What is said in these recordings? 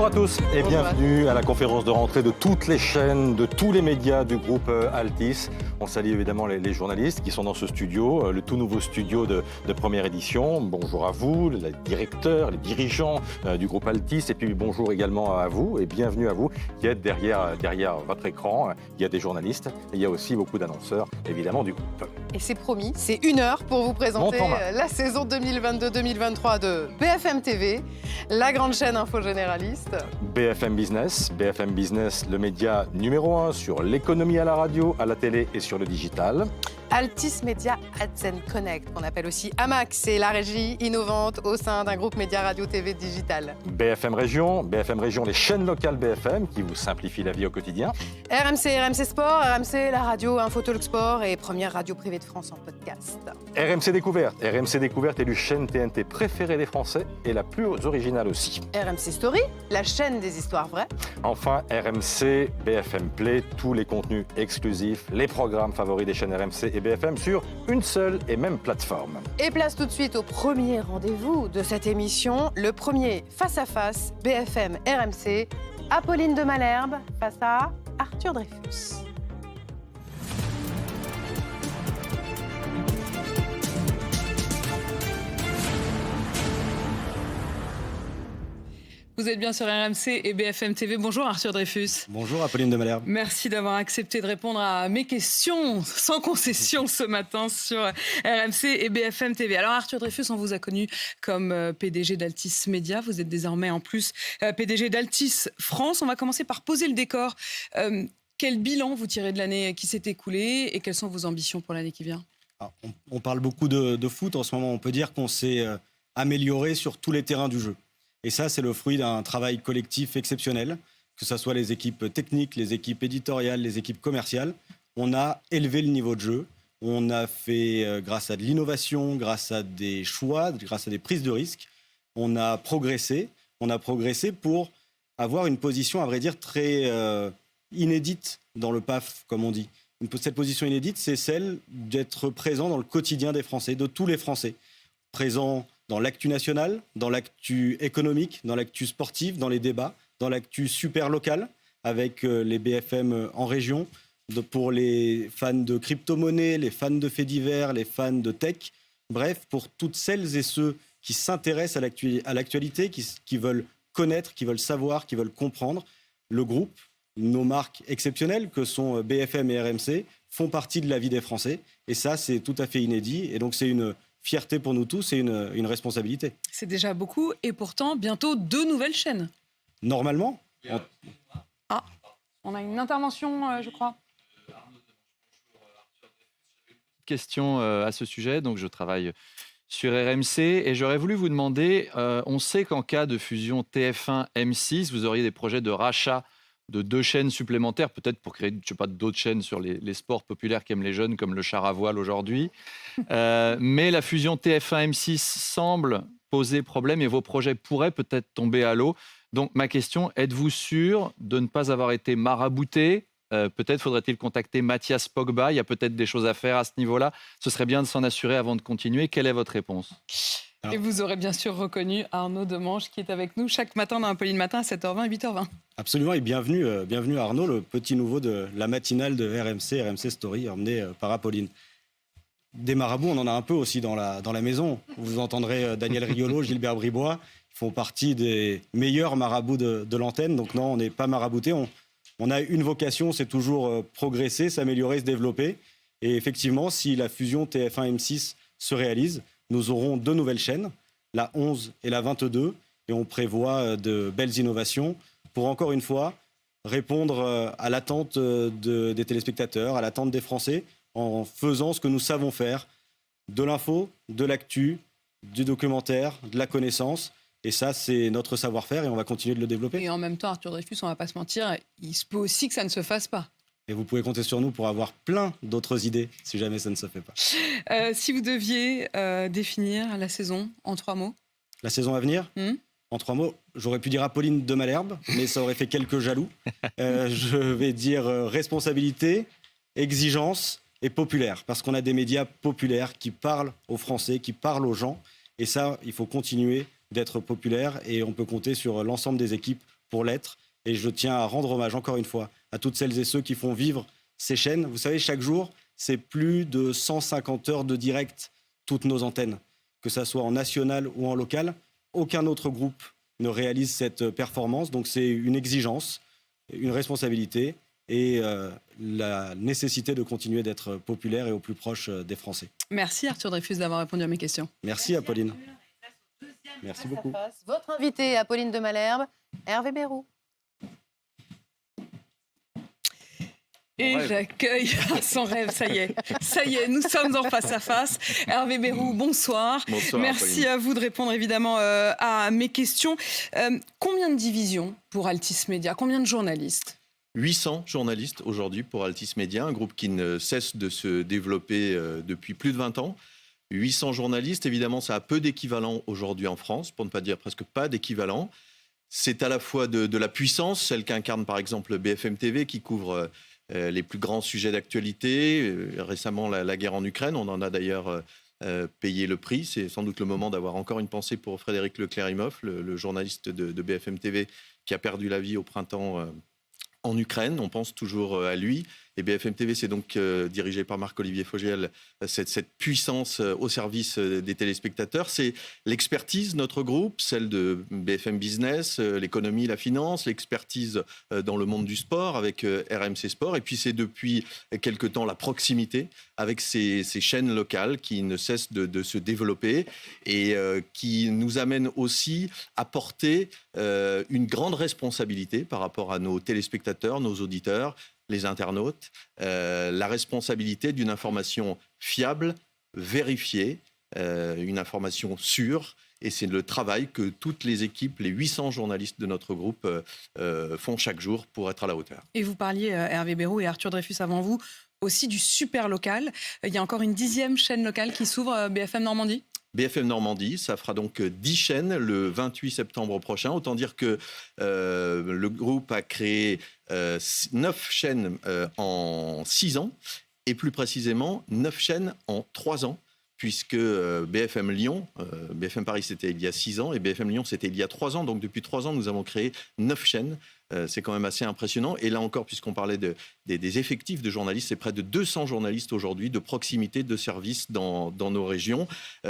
à tous et bienvenue à la conférence de rentrée de toutes les chaînes, de tous les médias du groupe Altice. On salue évidemment les journalistes qui sont dans ce studio, le tout nouveau studio de première édition. Bonjour à vous, les directeurs, les dirigeants du groupe Altice, et puis bonjour également à vous et bienvenue à vous qui êtes derrière votre écran. Il y a des journalistes et il y a aussi beaucoup d'annonceurs évidemment du groupe. Et c'est promis, c'est 1 heure pour vous présenter la saison 2022-2023 de BFM TV, la grande chaîne info généraliste. BFM Business, le média numéro 1 sur l'économie à la radio, à la télé et sur le digital. Altice Media Ads Connect, qu'on appelle aussi AMAC, c'est la régie innovante au sein d'un groupe média radio TV digital. BFM Région, les chaînes locales BFM qui vous simplifient la vie au quotidien. RMC Sport, RMC, la radio Info Talk Sport et première radio privée de France en podcast. RMC Découverte, élue chaîne TNT préférée des Français et la plus originale aussi. RMC Story, la chaîne des histoires vraies. Enfin, RMC, BFM Play, tous les contenus exclusifs, les programmes favoris des chaînes RMC et BFM sur une seule et même plateforme. Et place tout de suite au premier rendez-vous de cette émission, le premier face-à-face BFM RMC, Apolline de Malherbe face à Arthur Dreyfus. Vous êtes bien sur RMC et BFM TV. Bonjour Arthur Dreyfus. Bonjour Apolline de Malherbe. Merci d'avoir accepté de répondre à mes questions sans concession ce matin sur RMC et BFM TV. Alors Arthur Dreyfus, on vous a connu comme PDG d'Altis Media. Vous êtes désormais en plus PDG d'Altis France. On va commencer par poser le décor. Quel bilan vous tirez de l'année qui s'est écoulée et quelles sont vos ambitions pour l'année qui vient ? Alors, on parle beaucoup de foot en ce moment. On peut dire qu'on s'est amélioré sur tous les terrains du jeu. Et ça, c'est le fruit d'un travail collectif exceptionnel, que ce soit les équipes techniques, les équipes éditoriales, les équipes commerciales. On a élevé le niveau de jeu. On a fait, grâce à de l'innovation, grâce à des choix, grâce à des prises de risques, on a progressé. On a progressé pour avoir une position, à vrai dire, très inédite dans le PAF, comme on dit. Cette position inédite, c'est celle d'être présent dans le quotidien des Français, de tous les Français. Présent dans l'actu nationale, dans l'actu économique, dans l'actu sportive, dans les débats, dans l'actu super locale, avec les BFM en région, pour les fans de crypto-monnaie, les fans de faits divers, les fans de tech. Bref, pour toutes celles et ceux qui s'intéressent à l'actualité, qui veulent connaître, qui veulent savoir, qui veulent comprendre, le groupe, nos marques exceptionnelles que sont BFM et RMC, font partie de la vie des Français. Et ça, c'est tout à fait inédit. Et donc, c'est une fierté pour nous tous et une responsabilité. C'est déjà beaucoup et pourtant bientôt 2 nouvelles chaînes. Normalement. On a une intervention, je crois. Question à ce sujet. Donc je travaille sur RMC et j'aurais voulu vous demander, on sait qu'en cas de fusion TF1-M6, vous auriez des projets de rachat de 2 chaînes supplémentaires, peut-être pour créer, je sais pas, d'autres chaînes sur les sports populaires qu'aiment les jeunes, comme le char à voile aujourd'hui. Mais la fusion TF1-M6 semble poser problème et vos projets pourraient peut-être tomber à l'eau. Donc ma question, êtes-vous sûr de ne pas avoir été marabouté ? Peut-être faudrait-il contacter Mathias Pogba, il y a peut-être des choses à faire à ce niveau-là. Ce serait bien de s'en assurer avant de continuer. Quelle est votre réponse ? Et vous aurez bien sûr reconnu Arnaud Demange qui est avec nous chaque matin dans Apolline Matin à 7h20 et 8h20. Absolument, et bienvenue à Arnaud, le petit nouveau de la matinale de RMC Story, emmené par Apolline. Des marabouts, on en a un peu aussi dans la maison. Vous entendrez Daniel Riolo, Gilbert Bribois, ils font partie des meilleurs marabouts de l'antenne. Donc non, on n'est pas marabouté, on a une vocation, c'est toujours progresser, s'améliorer, se développer. Et effectivement, si la fusion TF1-M6 se réalise, nous aurons 2 nouvelles chaînes, la 11 et la 22, et on prévoit de belles innovations pour, encore une fois, répondre à l'attente des téléspectateurs, à l'attente des Français, en faisant ce que nous savons faire, de l'info, de l'actu, du documentaire, de la connaissance. Et ça, c'est notre savoir-faire et on va continuer de le développer. Et en même temps, Arthur Dreyfus, on ne va pas se mentir, il se peut aussi que ça ne se fasse pas. Et vous pouvez compter sur nous pour avoir plein d'autres idées si jamais ça ne se fait pas. Si vous deviez définir la saison en 3 mots. La saison à venir En 3 mots, j'aurais pu dire Apolline de Malherbe, mais ça aurait fait quelques jaloux. Je vais dire responsabilité, exigence et populaire. Parce qu'on a des médias populaires qui parlent aux Français, qui parlent aux gens. Et ça, il faut continuer d'être populaire et on peut compter sur l'ensemble des équipes pour l'être. Et je tiens à rendre hommage encore une fois à toutes celles et ceux qui font vivre ces chaînes. Vous savez, chaque jour, c'est plus de 150 heures de direct, toutes nos antennes, que ça soit en national ou en local. Aucun autre groupe ne réalise cette performance. Donc c'est une exigence, une responsabilité et la nécessité de continuer d'être populaire et au plus proche des Français. Merci Arthur Dreyfus d'avoir répondu à mes questions. Merci Apolline. Merci Face à beaucoup. face. Votre invité, Apolline de Malherbe, Hervé Bérou. Et j'accueille son rêve, ça y est, nous sommes en face à face. Hervé Bérou, bonsoir. Bonsoir, Merci Apolline. à vous de répondre évidemment à mes questions. Combien de divisions pour Altis Média? Combien de journalistes? 800 journalistes aujourd'hui pour Altis Média, un groupe qui ne cesse de se développer depuis plus de 20 ans. 800 journalistes, évidemment, ça a peu d'équivalent aujourd'hui en France, pour ne pas dire presque pas d'équivalent. C'est à la fois de la puissance, celle qu'incarne par exemple BFM TV qui couvre les plus grands sujets d'actualité. Récemment, la guerre en Ukraine, on en a d'ailleurs payé le prix. C'est sans doute le moment d'avoir encore une pensée pour Frédéric Leclerimoff, le journaliste de BFM TV qui a perdu la vie au printemps en Ukraine. On pense toujours à lui. Et BFM TV, c'est donc dirigé par Marc-Olivier Fogiel, cette puissance au service des téléspectateurs. C'est l'expertise, notre groupe, celle de BFM Business, l'économie, la finance, l'expertise dans le monde du sport avec RMC Sport. Et puis c'est depuis quelque temps la proximité avec ces chaînes locales qui ne cessent de se développer et qui nous amènent aussi à porter une grande responsabilité par rapport à nos téléspectateurs, nos auditeurs, les internautes, la responsabilité d'une information fiable, vérifiée, une information sûre. Et c'est le travail que toutes les équipes, les 800 journalistes de notre groupe font chaque jour pour être à la hauteur. Et vous parliez, Hervé Bérou et Arthur Dreyfus avant vous, aussi du super local. Il y a encore une 10e chaîne locale qui s'ouvre, BFM Normandie? BFM Normandie, ça fera donc 10 chaînes le 28 septembre prochain. Autant dire que le groupe a créé 9 chaînes en 6 ans et plus précisément 9 chaînes en 3 ans. Puisque BFM Lyon, BFM Paris c'était il y a 6 ans et BFM Lyon c'était il y a 3 ans. Donc depuis 3 ans, nous avons créé 9 chaînes. C'est quand même assez impressionnant. Et là encore, puisqu'on parlait des effectifs de journalistes, c'est près de 200 journalistes aujourd'hui de proximité, de service dans nos régions.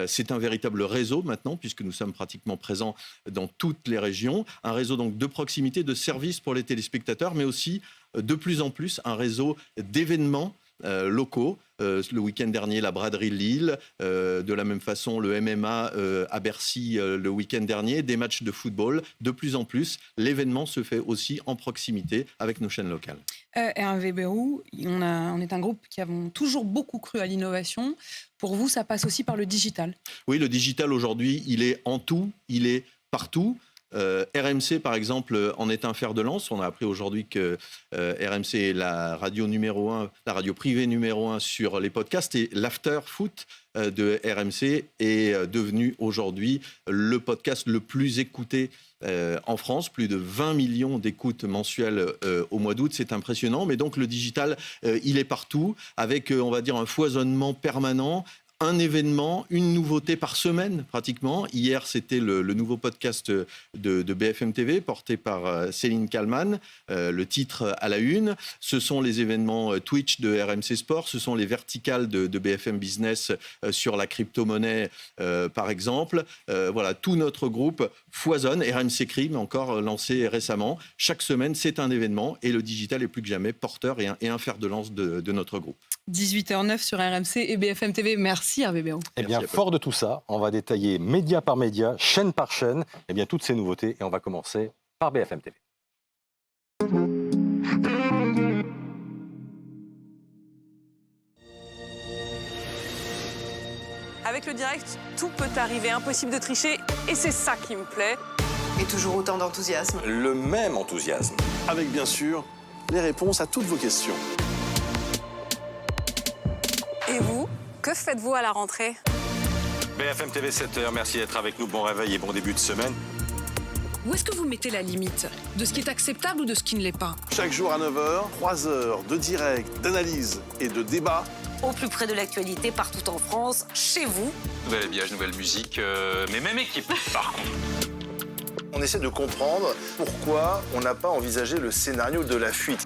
C'est un véritable réseau maintenant, puisque nous sommes pratiquement présents dans toutes les régions. Un réseau donc de proximité, de service pour les téléspectateurs, mais aussi de plus en plus un réseau d'événements locaux. Le week-end dernier, la braderie Lille. De la même façon, le MMA à Bercy le week-end dernier. Des matchs de football. De plus en plus, l'événement se fait aussi en proximité avec nos chaînes locales. Hervé Bérou, on est un groupe qui avons toujours beaucoup cru à l'innovation. Pour vous, ça passe aussi par le digital? Oui, le digital aujourd'hui, il est en tout, il est partout. RMC, par exemple, en est un fer de lance. On a appris aujourd'hui que RMC est la radio numéro 1, la radio privée numéro 1 sur les podcasts. Et l'After Foot de RMC est devenu aujourd'hui le podcast le plus écouté en France. Plus de 20 millions d'écoutes mensuelles au mois d'août. C'est impressionnant. Mais donc, le digital, il est partout avec, on va dire, un foisonnement permanent. Un événement, une nouveauté par semaine pratiquement. Hier, c'était le nouveau podcast de BFM TV porté par Céline Kallmann, le titre à la une. Ce sont les événements Twitch de RMC Sport, ce sont les verticales de BFM Business sur la crypto-monnaie par exemple. Voilà, tout notre groupe foisonne. RMC Crime, encore lancé récemment. Chaque semaine, c'est un événement et le digital est plus que jamais porteur et un fer de lance de notre groupe. 18h09 sur RMC et BFM TV. Merci Hervé Bérou. Eh bien, fort de tout ça, on va détailler média par média, chaîne par chaîne, eh bien, toutes ces nouveautés. Et on va commencer par BFM TV. Avec le direct, tout peut arriver, impossible de tricher, et c'est ça qui me plaît. Et toujours autant d'enthousiasme. Le même enthousiasme. Avec bien sûr les réponses à toutes vos questions. Et vous, que faites-vous à la rentrée? BFM TV 7h, merci d'être avec nous. Bon réveil et bon début de semaine. Où est-ce que vous mettez la limite de ce qui est acceptable ou de ce qui ne l'est pas? Chaque jour à 9h, 3 heures de direct, d'analyse et de débat. Au plus près de l'actualité, partout en France, chez vous. Nouvel habillage, nouvelle musique, mais même équipe, par contre. On essaie de comprendre pourquoi on n'a pas envisagé le scénario de la fuite.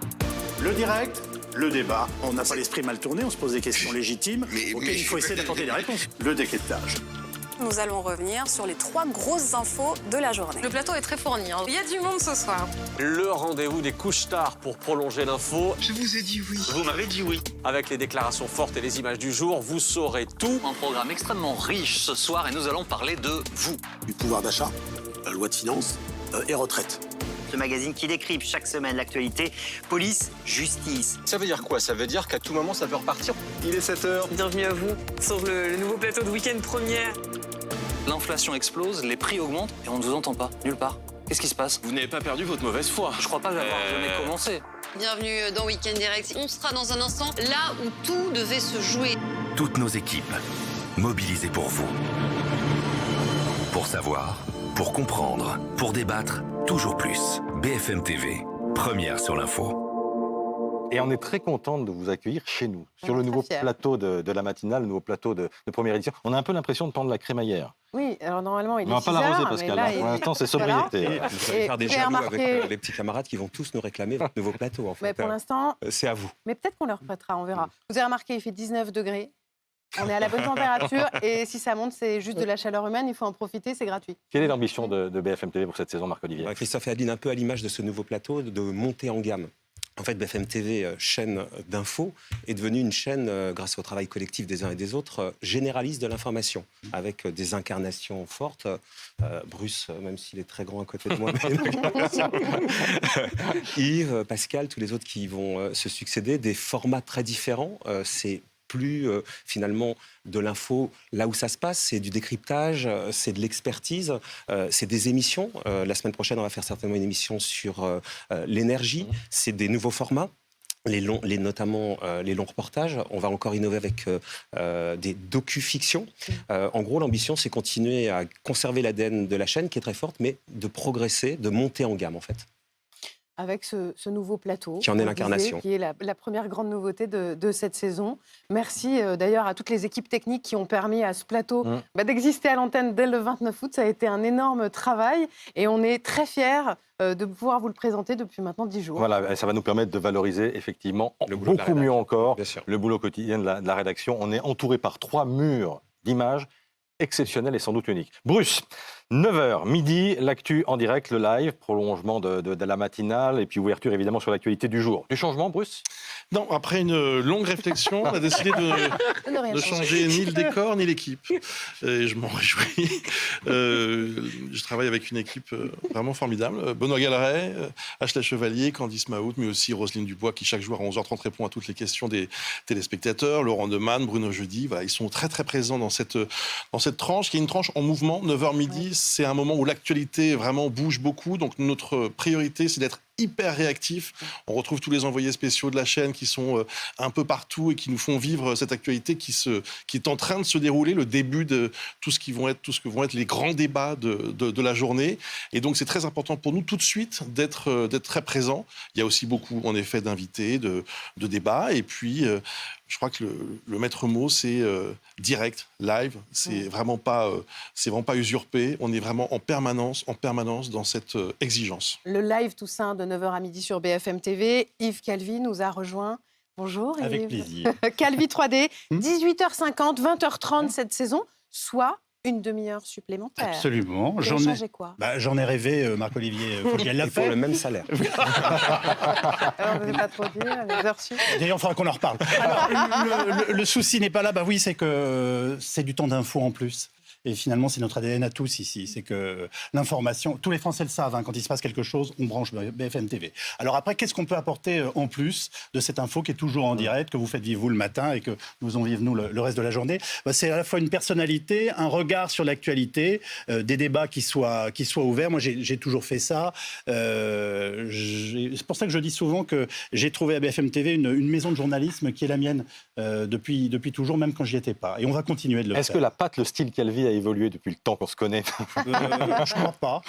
Le direct, le débat. On n'a pas l'esprit mal tourné, on se pose des questions légitimes auxquelles il faut essayer d'apporter des réponses. Le décryptage. Nous allons revenir sur les 3 grosses infos de la journée. Le plateau est très fourni. Il y a du monde ce soir. Le rendez-vous des couches-tard pour prolonger l'info. Je vous ai dit oui. Vous m'avez dit oui. Avec les déclarations fortes et les images du jour, vous saurez tout. Un programme extrêmement riche ce soir et nous allons parler de vous. Du pouvoir d'achat, la loi de finances et retraite. Ce magazine qui décrypte chaque semaine l'actualité, police, justice. Ça veut dire quoi? Ça veut dire qu'à tout moment, ça peut repartir. Il est 7h. Bienvenue à vous sur le nouveau plateau de Week-end Première. L'inflation explose, les prix augmentent et on ne vous entend pas, nulle part. Qu'est-ce qui se passe? Vous n'avez pas perdu votre mauvaise foi. Je crois pas avoir jamais commencé. Bienvenue dans Week-end Direct. On sera dans un instant là où tout devait se jouer. Toutes nos équipes, mobilisées pour vous. Pour savoir, pour comprendre, pour débattre, toujours plus. BFM TV, première sur l'info. Et on est très content de vous accueillir chez nous, sur le nouveau plateau de la matinale, le nouveau plateau de première édition. On a un peu l'impression de prendre la crémaillère. Oui, alors normalement, il est 6 heures. On va pas l'arroser, Pascal. Là, pour l'instant, c'est sobriété. Voilà. Vous allez faire des jaloux avec les petits camarades qui vont tous nous réclamer votre nouveau plateau. En fait. Mais pour l'instant, c'est à vous. Mais peut-être qu'on leur prêtera, on verra. Vous avez remarqué, il fait 19 degrés. On est à la bonne température et si ça monte, c'est juste de la chaleur humaine. Il faut en profiter, c'est gratuit. Quelle est l'ambition de BFM TV pour cette saison, Marc-Olivier? Christophe et Adeline, un peu à l'image de ce nouveau plateau, de monter en gamme. En fait, BFM TV, chaîne d'info, est devenue une chaîne, grâce au travail collectif des uns et des autres, généraliste de l'information, avec des incarnations fortes. Bruce, même s'il est très grand à côté de moi, Yves, Pascal, tous les autres qui vont se succéder, des formats très différents. C'est plus finalement de l'info là où ça se passe, c'est du décryptage, c'est de l'expertise, c'est des émissions. La semaine prochaine, on va faire certainement une émission sur l'énergie. C'est des nouveaux formats. Notamment les longs reportages. On va encore innover avec des docu-fictions. En gros, l'ambition, c'est continuer à conserver l'ADN de la chaîne, qui est très forte, mais de progresser, de monter en gamme, en fait. Avec ce nouveau plateau. Qui en est l'incarnation. Qui est la première grande nouveauté de cette saison. Merci d'ailleurs à toutes les équipes techniques qui ont permis à ce plateau d'exister à l'antenne dès le 29 août. Ça a été un énorme travail et on est très fiers de pouvoir vous le présenter depuis maintenant 10 jours. Voilà, et ça va nous permettre de valoriser effectivement beaucoup mieux encore le boulot quotidien de la rédaction. On est entouré par 3 murs d'images exceptionnels et sans doute uniques. Bruce, 9h, midi, l'actu en direct, le live, prolongement de la matinale et puis ouverture évidemment sur l'actualité du jour. Du changement, Bruce? Non, après une longue réflexion, on a décidé de changer ni le décor ni l'équipe. Et je m'en réjouis. Je travaille avec une équipe vraiment formidable. Benoît Galeret, Ashley Chevalier, Candice Mahout, mais aussi Roselyne Dubois qui chaque jour à 11h30 répond à toutes les questions des téléspectateurs. Laurent Demann, Bruno Jeudi, voilà, ils sont très très présents dans cette tranche qui est une tranche en mouvement. 9h midi, c'est un moment où l'actualité vraiment bouge beaucoup. Donc notre priorité, c'est d'être hyper réactif. On retrouve tous les envoyés spéciaux de la chaîne qui sont un peu partout et qui nous font vivre cette actualité qui est en train de se dérouler, le début de tout ce que vont être les grands débats de la journée. Et donc c'est très important pour nous tout de suite d'être très présents. Il y a aussi beaucoup en effet d'invités, de débats. Et puis je crois que le maître mot c'est direct, live. C'est vraiment pas usurpé. On est vraiment en permanence dans cette exigence. Le live Toussaint de 9h à midi sur BFM TV. Yves Calvi nous a rejoint. Bonjour Yves. Avec plaisir. Calvi 3D, 18h50, 20h30 cette saison, soit une demi-heure supplémentaire. Absolument. J'en ai rêvé, Marc-Olivier. Faut bien la faire. Pour le même salaire. Alors, vous n'avez pas trop dit, les heures sup. D'ailleurs, il faudra qu'on en reparle. Alors, le souci n'est pas là. Bah oui, c'est que c'est du temps d'info en plus. Et finalement, c'est notre ADN à tous ici. C'est que l'information, tous les Français le savent, hein, quand il se passe quelque chose, on branche BFM TV. Alors après, qu'est-ce qu'on peut apporter en plus de cette info qui est toujours en direct, que vous faites vivre vous le matin et que nous en vivons nous le reste de la journée? C'est à la fois une personnalité, un regard sur l'actualité, des débats qui soient ouverts. Moi, j'ai toujours fait ça. C'est pour ça que je dis souvent que j'ai trouvé à BFM TV une maison de journalisme qui est la mienne depuis toujours, même quand j'y étais pas. Et on va continuer de le faire. Est-ce que la patte, le style Calvi a évolué depuis le temps qu'on se connaît? Je crois pas.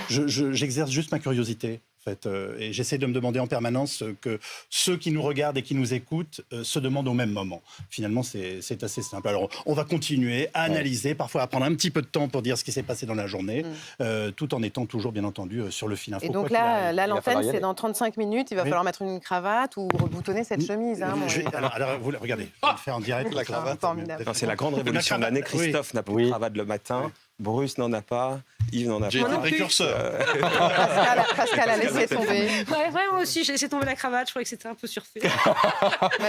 J'exerce juste ma curiosité fait. Et j'essaie de me demander en permanence que ceux qui nous regardent et qui nous écoutent se demandent au même moment. Finalement, c'est assez simple. Alors, on va continuer à analyser, parfois à prendre un petit peu de temps pour dire ce qui s'est passé dans la journée, tout en étant toujours, bien entendu, sur le fil info. Et donc là, l'antenne, c'est dans 35 minutes. Il va falloir mettre une cravate ou reboutonner cette chemise. Hein, alors, vous regardez, je vais le faire en direct. La cravate. C'est la grande révolution de l'année. Christophe n'a plus de cravate le matin. Bruce n'en a pas, Yves n'en a pas. J'ai été précurseur. Pascal a laissé tomber. Ouais, moi aussi, j'ai laissé tomber la cravate. Je croyais que c'était un peu surfait.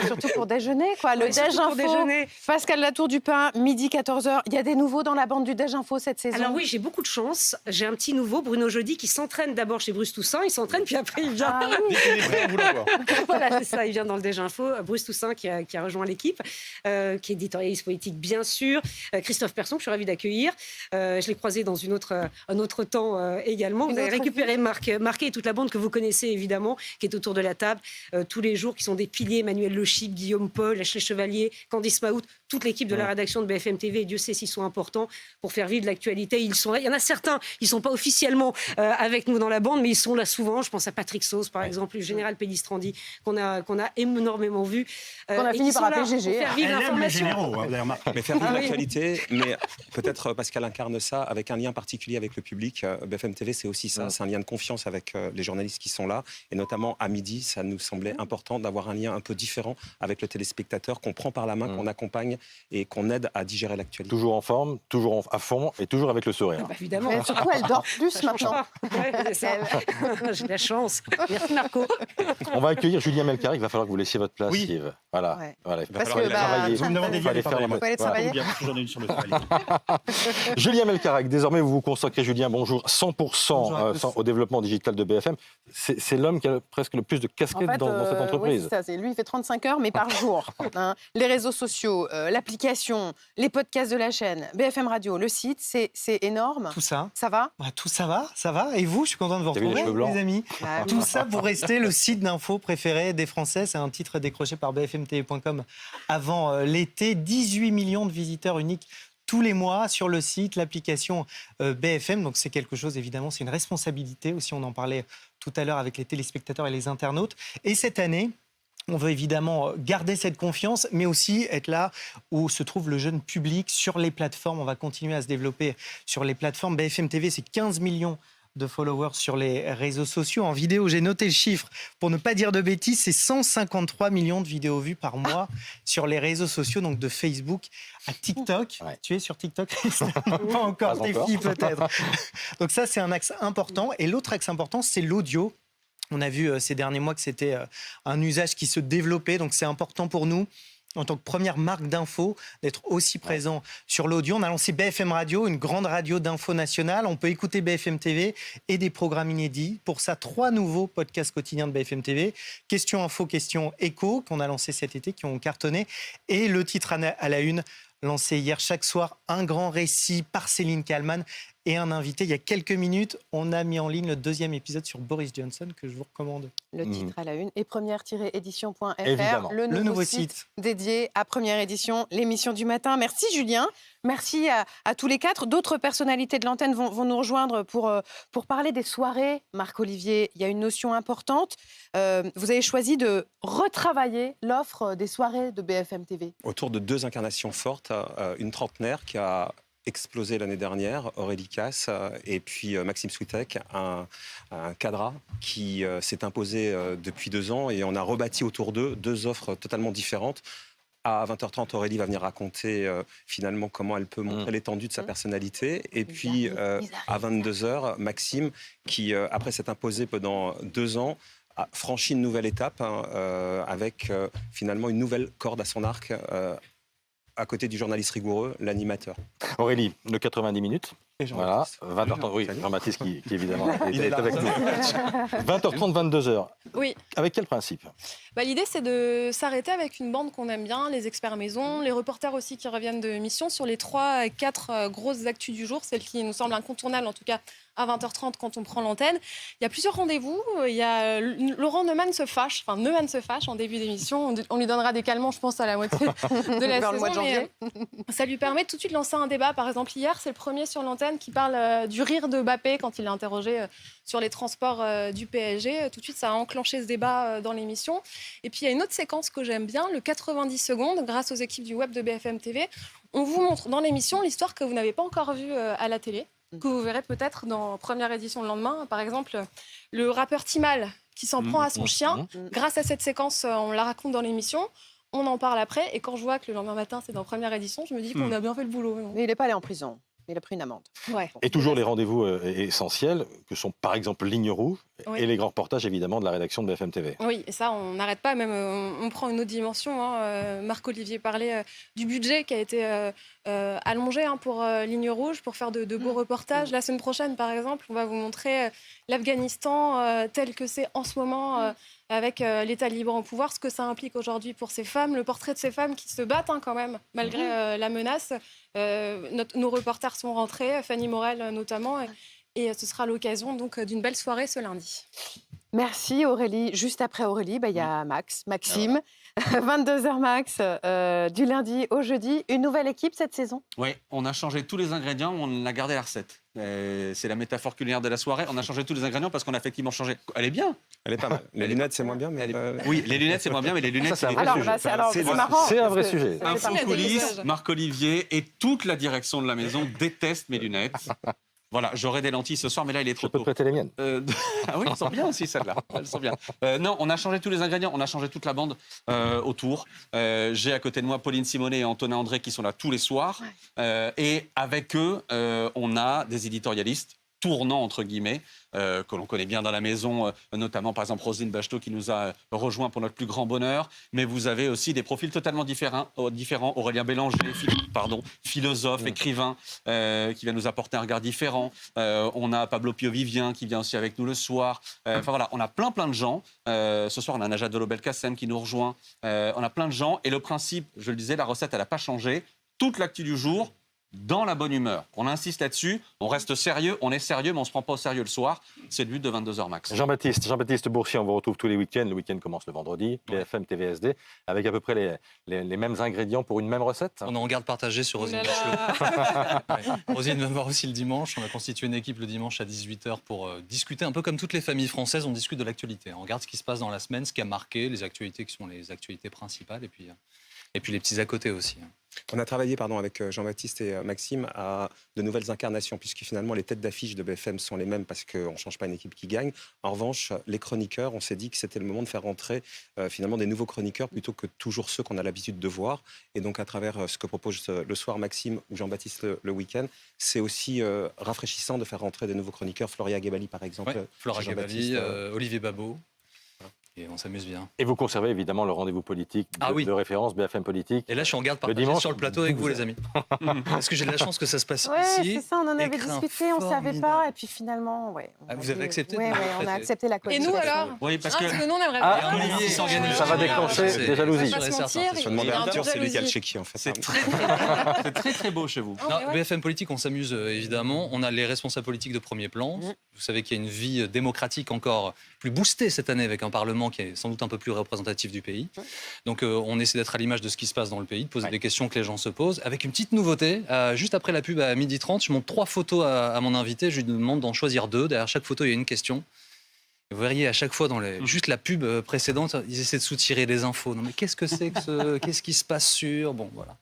Surtout pour déjeuner, quoi. Le Déj Info. Pascal Latour du Pin, midi 14h. Il y a des nouveaux dans la bande du Déj Info cette saison. Alors oui, j'ai beaucoup de chance. J'ai un petit nouveau, Bruno Jeudi, qui s'entraîne d'abord chez Bruce Toussaint. Il s'entraîne, puis après il vient. Voilà, c'est ça. Il vient dans le Déj Info. Bruce Toussaint qui a rejoint l'équipe, qui est éditorialiste politique, bien sûr. Christophe Persson, que je suis ravie d'accueillir. Je l'ai croisé dans un autre temps également. Vous avez récupéré Marc et toute la bande que vous connaissez évidemment, qui est autour de la table tous les jours, qui sont des piliers, Emmanuel Le Chip, Guillaume Paul, Ashley Chevalier, Candice Mahout, toute l'équipe de la rédaction de BFM TV. Et Dieu sait s'ils sont importants pour faire vivre l'actualité. Ils sont là. Il y en a certains, ils ne sont pas officiellement avec nous dans la bande, mais ils sont là souvent. Je pense à Patrick Sauce, par exemple, le général Pellistrandi, qu'on a énormément vu. Qu'on a fini par appeler GG. Faire vivre l'information. Mais faire vivre l'actualité, mais peut-être Pascal incarne ça avec un lien particulier avec le public. BFM TV, c'est aussi ça. C'est un lien de confiance avec les journalistes qui sont là. Et notamment à midi, ça nous semblait important d'avoir un lien un peu différent avec le téléspectateur qu'on prend par la main, qu'on accompagne et qu'on aide à digérer l'actualité. Toujours en forme, toujours à fond et toujours avec le sourire. Évidemment. Mais surtout, elle dort plus maintenant. J'ai de la chance. Merci Marco. On va accueillir Julien Melcaric. Il va falloir que vous laissiez votre place, Yves. Voilà. Il va falloir travailler. Vous me demandez d'y aller travailler. J'en ai une sur le toile. Julien Melcaric, désormais vous vous consacrez, Julien, bonjour, 100% au développement digital de BFM. C'est l'homme qui a presque le plus de casquettes dans cette entreprise. Oui, c'est ça. Lui, il fait 35 heures, mais par jour. Les réseaux sociaux, l'application, les podcasts de la chaîne, BFM Radio, le site, c'est énorme. Tout ça. Ça va ? Tout ça va. Et vous, je suis content de vous retrouver, les amis. Tout ça pour rester le site d'info préféré des Français. C'est un titre décroché par bfmtv.com avant l'été. 18 millions de visiteurs uniques tous les mois sur le site, l'application BFM. Donc c'est quelque chose, évidemment, c'est une responsabilité aussi. On en parlait tout à l'heure avec les téléspectateurs et les internautes. Et cette année, on veut évidemment garder cette confiance, mais aussi être là où se trouve le jeune public sur les plateformes. On va continuer à se développer sur les plateformes. BFM TV, c'est 15 millions de followers sur les réseaux sociaux. En vidéo, j'ai noté le chiffre. Pour ne pas dire de bêtises, c'est 153 millions de vidéos vues par mois sur les réseaux sociaux, donc de Facebook à TikTok. Tu es sur TikTok? Pas encore, tes filles peut-être. Donc ça, c'est un axe important. Et l'autre axe important, c'est l'audio. On a vu ces derniers mois que c'était un usage qui se développait, donc c'est important pour nous, en tant que première marque d'info, d'être aussi présent sur l'audio. On a lancé BFM Radio, une grande radio d'info nationale. On peut écouter BFM TV et des programmes inédits. Pour ça, 3 nouveaux podcasts quotidiens de BFM TV. Question Info, Question Écho, qu'on a lancé cet été, qui ont cartonné. Et le titre à la une, lancé hier, chaque soir, un grand récit par Céline Kallmann et un invité. Il y a quelques minutes, on a mis en ligne le 2e épisode sur Boris Johnson que je vous recommande. Le titre à la une et première-édition.fr, le nouveau site dédié à Première Édition, l'émission du matin. Merci Julien, merci à tous les 4. D'autres personnalités de l'antenne vont nous rejoindre pour parler des soirées. Marc-Olivier, il y a une notion importante. Vous avez choisi de retravailler l'offre des soirées de BFM TV. Autour de 2 incarnations fortes, une trentenaire qui a explosé l'année dernière, Aurélie Casse, et puis Maxime Switek, un cadra qui s'est imposé depuis 2 ans, et on a rebâti autour d'eux 2 offres totalement différentes. À 20h30, Aurélie va venir raconter finalement comment elle peut montrer l'étendue de sa personnalité. Et puis à 22h, Maxime, qui après s'être imposé pendant 2 ans, a franchi une nouvelle étape avec finalement une nouvelle corde à son arc à côté du journaliste rigoureux, l'animateur. Aurélie, le 90 minutes. Voilà, 20h30, oui, Jean-Baptiste qui évidemment est avec nous. 20h30, 22h. Oui. Avec quel principe ? L'idée, c'est de s'arrêter avec une bande qu'on aime bien, les experts maison, les reporters aussi qui reviennent de mission sur les 3-4 grosses actus du jour, celles qui nous semblent incontournables, en tout cas à 20h30 quand on prend l'antenne. Il y a plusieurs rendez-vous. Il y a Laurent Neumann se fâche en début d'émission. On lui donnera des calmants, je pense, à la moitié de la saison. Le mois de janvier. Ça lui permet tout de suite de lancer un débat. Par exemple, hier, c'est le premier sur l'antenne scène qui parle du rire de Mbappé quand il est interrogé sur les transports du PSG. Tout de suite, ça a enclenché ce débat dans l'émission. Et puis, il y a une autre séquence que j'aime bien, le 90 secondes, grâce aux équipes du web de BFM TV. On vous montre dans l'émission l'histoire que vous n'avez pas encore vue à la télé, que vous verrez peut-être dans première édition le lendemain. Par exemple, le rappeur Timal qui s'en prend à son chien. Grâce à cette séquence, on la raconte dans l'émission. On en parle après. Et quand je vois que le lendemain matin, c'est dans première édition, je me dis qu'on a bien fait le boulot. Mais il n'est pas allé en prison. Il a pris une amende. Ouais. Et toujours les rendez-vous essentiels, que sont par exemple Ligne Rouge, et les grands reportages évidemment de la rédaction de BFM TV. Oui, et ça, on n'arrête pas, même on prend une autre dimension. Marc-Olivier parlait du budget qui a été allongé pour Ligne Rouge, pour faire de beaux reportages. La semaine prochaine, par exemple, on va vous montrer l'Afghanistan tel que c'est en ce moment, avec les talibans au pouvoir, ce que ça implique aujourd'hui pour ces femmes, le portrait de ces femmes qui se battent quand même, malgré la menace. Nos reporters sont rentrés, Fanny Morel notamment, et ce sera l'occasion donc d'une belle soirée ce lundi. Merci Aurélie. Juste après Aurélie, il y a Maxime. 22h max, du lundi au jeudi. Une nouvelle équipe cette saison ? Oui, on a changé tous les ingrédients, on a gardé la recette. C'est la métaphore culinaire de la soirée. On a changé tous les ingrédients parce qu'on a effectivement changé. Elle est bien. Elle est pas mal. Les lunettes, c'est moins bien, mais... Oui, les lunettes, c'est moins bien, mais les lunettes, c'est un vrai sujet. C'est un vrai sujet. Info coulisses, Marc-Olivier et toute la direction de la maison détestent mes lunettes. Voilà, j'aurai des lentilles ce soir, mais là, il est trop tôt. Je peux prêter les miennes. Ah oui, elles sont bien aussi, celles-là. Elles sont bien. Non, on a changé tous les ingrédients, on a changé toute la bande autour. J'ai à côté de moi Pauline Simonet et Antonin André qui sont là tous les soirs. Et avec eux, on a des éditorialistes tournants, entre guillemets, que l'on connaît bien dans la maison, notamment par exemple Roselyne Bachelot qui nous a rejoint pour notre plus grand bonheur. Mais vous avez aussi des profils totalement différents. Aurélien Bélanger, philosophe, écrivain, qui vient nous apporter un regard différent. On a Pablo Pio-Vivien qui vient aussi avec nous le soir. Enfin voilà, on a plein de gens. Ce soir, on a Najat Vallaud-Belkacem qui nous rejoint. On a plein de gens. Et le principe, je le disais, la recette, elle n'a pas changé. Toute l'actu du jour, dans la bonne humeur. On insiste là-dessus, on reste sérieux, on est sérieux, mais on ne se prend pas au sérieux le soir. C'est le but de 22h max. Jean-Baptiste Boursier, on vous retrouve tous les week-ends. Le week-end commence le vendredi, BFM TVSD, avec à peu près les mêmes ingrédients pour une même recette. On est en garde partagée sur Roselyne Bachelot. Roselyne va me voir aussi le dimanche. On a constitué une équipe le dimanche à 18h pour discuter, un peu comme toutes les familles françaises, on discute de l'actualité. On regarde ce qui se passe dans la semaine, ce qui a marqué, les actualités qui sont les actualités principales, et puis les petits à côté aussi. On a travaillé avec Jean-Baptiste et Maxime à de nouvelles incarnations, puisque finalement les têtes d'affiche de BFM sont les mêmes parce qu'on ne change pas une équipe qui gagne. En revanche, les chroniqueurs, on s'est dit que c'était le moment de faire rentrer finalement des nouveaux chroniqueurs plutôt que toujours ceux qu'on a l'habitude de voir. Et donc à travers ce que propose le soir Maxime ou Jean-Baptiste le week-end, c'est aussi rafraîchissant de faire rentrer des nouveaux chroniqueurs. Floria Gebali par exemple. Ouais, Floria Gebali, Olivier Babot. Et on s'amuse bien. Et vous conservez évidemment le rendez-vous politique de référence, BFM Politique. Et là, je suis en garde partagée sur le plateau avec vous, les amis. Parce que j'ai de la chance que ça se passe ici. C'est ça, on en avait discuté, on ne savait pas. Et puis finalement, vous avez accepté on a accepté la coalition. Et nous alors ? Oui, parce que nous, on aimerait bien. Ça va déclencher des jalousies. Je me demande à Arthur, c'est lui qui a le chéquier en fait. C'est très beau chez vous. BFM Politique, on s'amuse évidemment. On a les responsables politiques de premier plan. Vous savez qu'il y a une vie démocratique encore plus boostée cette année avec un Parlement qui est sans doute un peu plus représentatif du pays. Donc on essaie d'être à l'image de ce qui se passe dans le pays, de poser des questions que les gens se posent. Avec une petite nouveauté, juste après la pub à 12h30, je montre 3 photos à mon invité, je lui demande d'en choisir 2. Derrière chaque photo, il y a une question. Et vous verriez à chaque fois, juste la pub précédente, ils essaient de soutirer des infos. Non mais qu'est-ce que c'est que qu'est-ce qui se passe sur... Bon, voilà.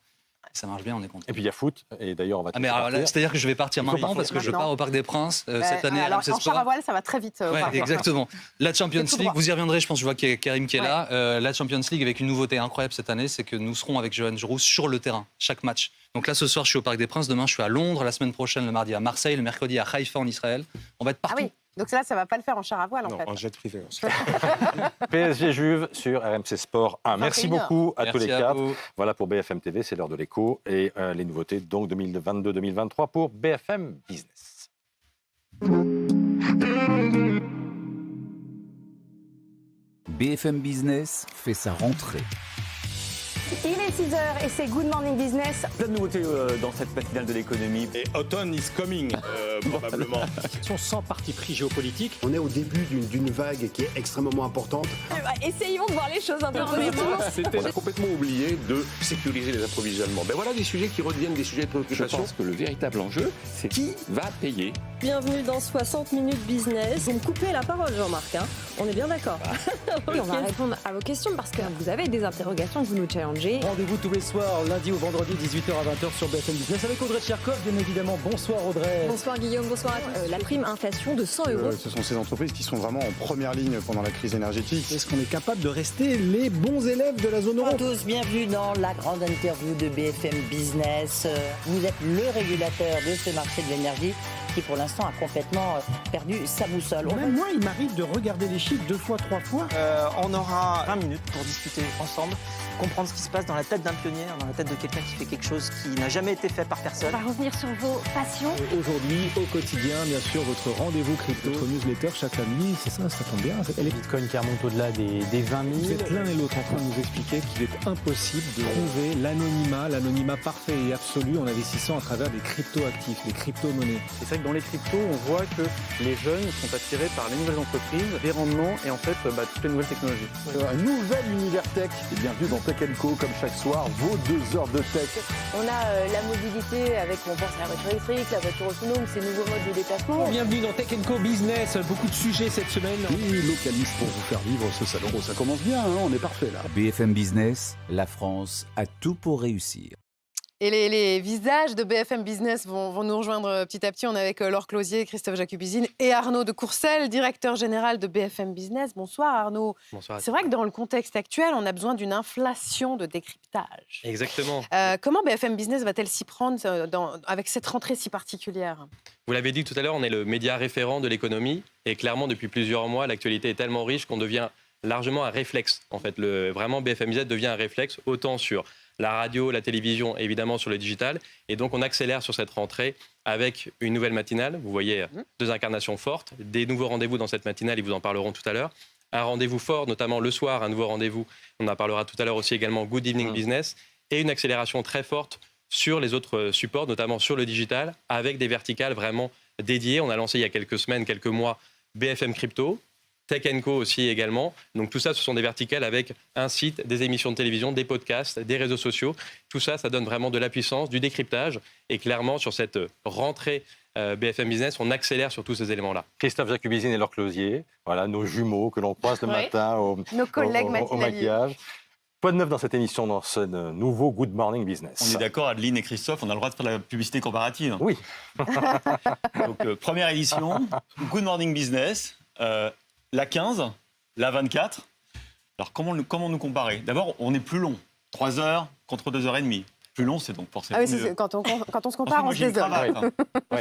Ça marche bien, on est content. Et puis il y a foot, et d'ailleurs on va... c'est-à-dire que je vais partir maintenant parce que je pars au Parc des Princes cette année. Alors en char à voile, ça va très vite. Exactement. La Champions League, vous y reviendrez, je pense, je vois qu'il y a Karim qui est là. La Champions League avec une nouveauté incroyable cette année, c'est que nous serons avec Johan Giroud sur le terrain, chaque match. Donc là, ce soir, je suis au Parc des Princes, demain, je suis à Londres, la semaine prochaine, le mardi à Marseille, le mercredi à Haïfa en Israël. On va être partout. Ah oui. Donc là, ça ne va pas le faire en char à voile, en fait. En jet privé. PSG Juve sur RMC Sport 1. Merci beaucoup à tous les 4. Voilà pour BFM TV, c'est l'heure de l'écho. Et les nouveautés, donc 2022-2023 pour BFM Business. BFM Business fait sa rentrée. Il est 6h et c'est Good Morning Business. Plein de nouveautés dans cette matinale de l'économie. Et autumn is coming, probablement. Sans parti pris géopolitique. On est au début d'une vague qui est extrêmement importante. Essayons de voir les choses un peu positivement. On a complètement oublié de sécuriser les approvisionnements. Ben voilà des sujets qui redeviennent des sujets de préoccupation. Je pense que le véritable enjeu, c'est qui va payer. Bienvenue dans 60 minutes business. Vous me coupez la parole, Jean-Marc, hein. On est bien d'accord. Okay. On va répondre à vos questions parce que vous avez des interrogations que vous nous challengez. Rendez-vous tous les soirs, lundi au vendredi, 18h à 20h sur BFM Business avec Audrey Tcherkov, bien évidemment. Bonsoir Audrey. Bonsoir Guillaume, bonsoir à tous. La prime inflation de 100 €. Ce sont ces entreprises qui sont vraiment en première ligne pendant la crise énergétique. Est-ce qu'on est capable de rester les bons élèves de la zone euro? Bonjour à tous, bienvenue dans la grande interview de BFM Business. Vous êtes le régulateur de ce marché de l'énergie qui pour l'instant a complètement perdu sa boussole. Même moi, il m'arrive de regarder les chiffres 2 fois, 3 fois. On aura 20 minutes pour discuter ensemble, comprendre ce qui se passe dans la tête d'un pionnier, dans la tête de quelqu'un qui fait quelque chose qui n'a jamais été fait par personne. On va revenir sur vos passions. Aujourd'hui, au quotidien, bien sûr, votre rendez-vous crypto, votre newsletter chaque lundi, c'est ça tombe bien. Et les bitcoins qui remontent au-delà des 20 000. Vous êtes l'un et l'autre en train de nous expliquer qu'il est impossible de trouver l'anonymat parfait et absolu en investissant à travers des crypto-actifs, des crypto-monnaies. C'est vrai que dans les cryptos, on voit que les jeunes sont attirés par les nouvelles entreprises, les rendements et en fait toutes les nouvelles technologies. Un nouvel univers tech. Et bienvenue dans Tech & Co, comme chaque soir, vos 2 heures de tech. On a la mobilité avec, on pense à la voiture électrique, la voiture autonome, ces nouveaux modes de déplacement. Bienvenue dans Tech & Co Business, beaucoup de sujets cette semaine. Et localise pour vous faire vivre ce salon. Oh, ça commence bien, hein, on est parfait là. BFM Business, la France a tout pour réussir. Et les visages de BFM Business vont nous rejoindre petit à petit. On est avec Laure Closier, Christophe Jacubizine et Arnaud de Courcelles, directeur général de BFM Business. Bonsoir Arnaud. Bonsoir. C'est vrai que dans le contexte actuel, on a besoin d'une inflation de décryptage. Exactement. Comment BFM Business va-t-elle s'y prendre avec cette rentrée si particulière? Vous l'avez dit tout à l'heure, on est le média référent de l'économie. Et clairement, depuis plusieurs mois, l'actualité est tellement riche qu'on devient largement un réflexe. En fait, vraiment, BFM Business devient un réflexe, autant sur la radio, la télévision, évidemment sur le digital. Et donc, on accélère sur cette rentrée avec une nouvelle matinale. Vous voyez 2 incarnations fortes, des nouveaux rendez-vous dans cette matinale, ils vous en parleront tout à l'heure. Un rendez-vous fort, notamment le soir, un nouveau rendez-vous. On en parlera tout à l'heure aussi également, Good Evening Business. Et une accélération très forte sur les autres supports, notamment sur le digital, avec des verticales vraiment dédiées. On a lancé il y a quelques semaines, quelques mois, BFM Crypto, Tech & Co aussi également. Donc tout ça, ce sont des verticales avec un site, des émissions de télévision, des podcasts, des réseaux sociaux. Tout ça, ça donne vraiment de la puissance, du décryptage. Et clairement, sur cette rentrée BFM Business, on accélère sur tous ces éléments-là. Christophe Jacubizine et Laure Closier, voilà nos jumeaux que l'on croise le matin nos collègues au maquillage. Quoi de neuf dans cette émission, dans ce nouveau Good Morning Business? On est d'accord, Adeline et Christophe, on a le droit de faire la publicité comparative. Oui. Donc, première édition, Good Morning Business, la 15, la 24. Alors, comment nous comparer? D'abord, on est plus long. 3 heures contre 2 heures et demie. Plus long, c'est donc forcément mieux. Quand on se compare, on se désole.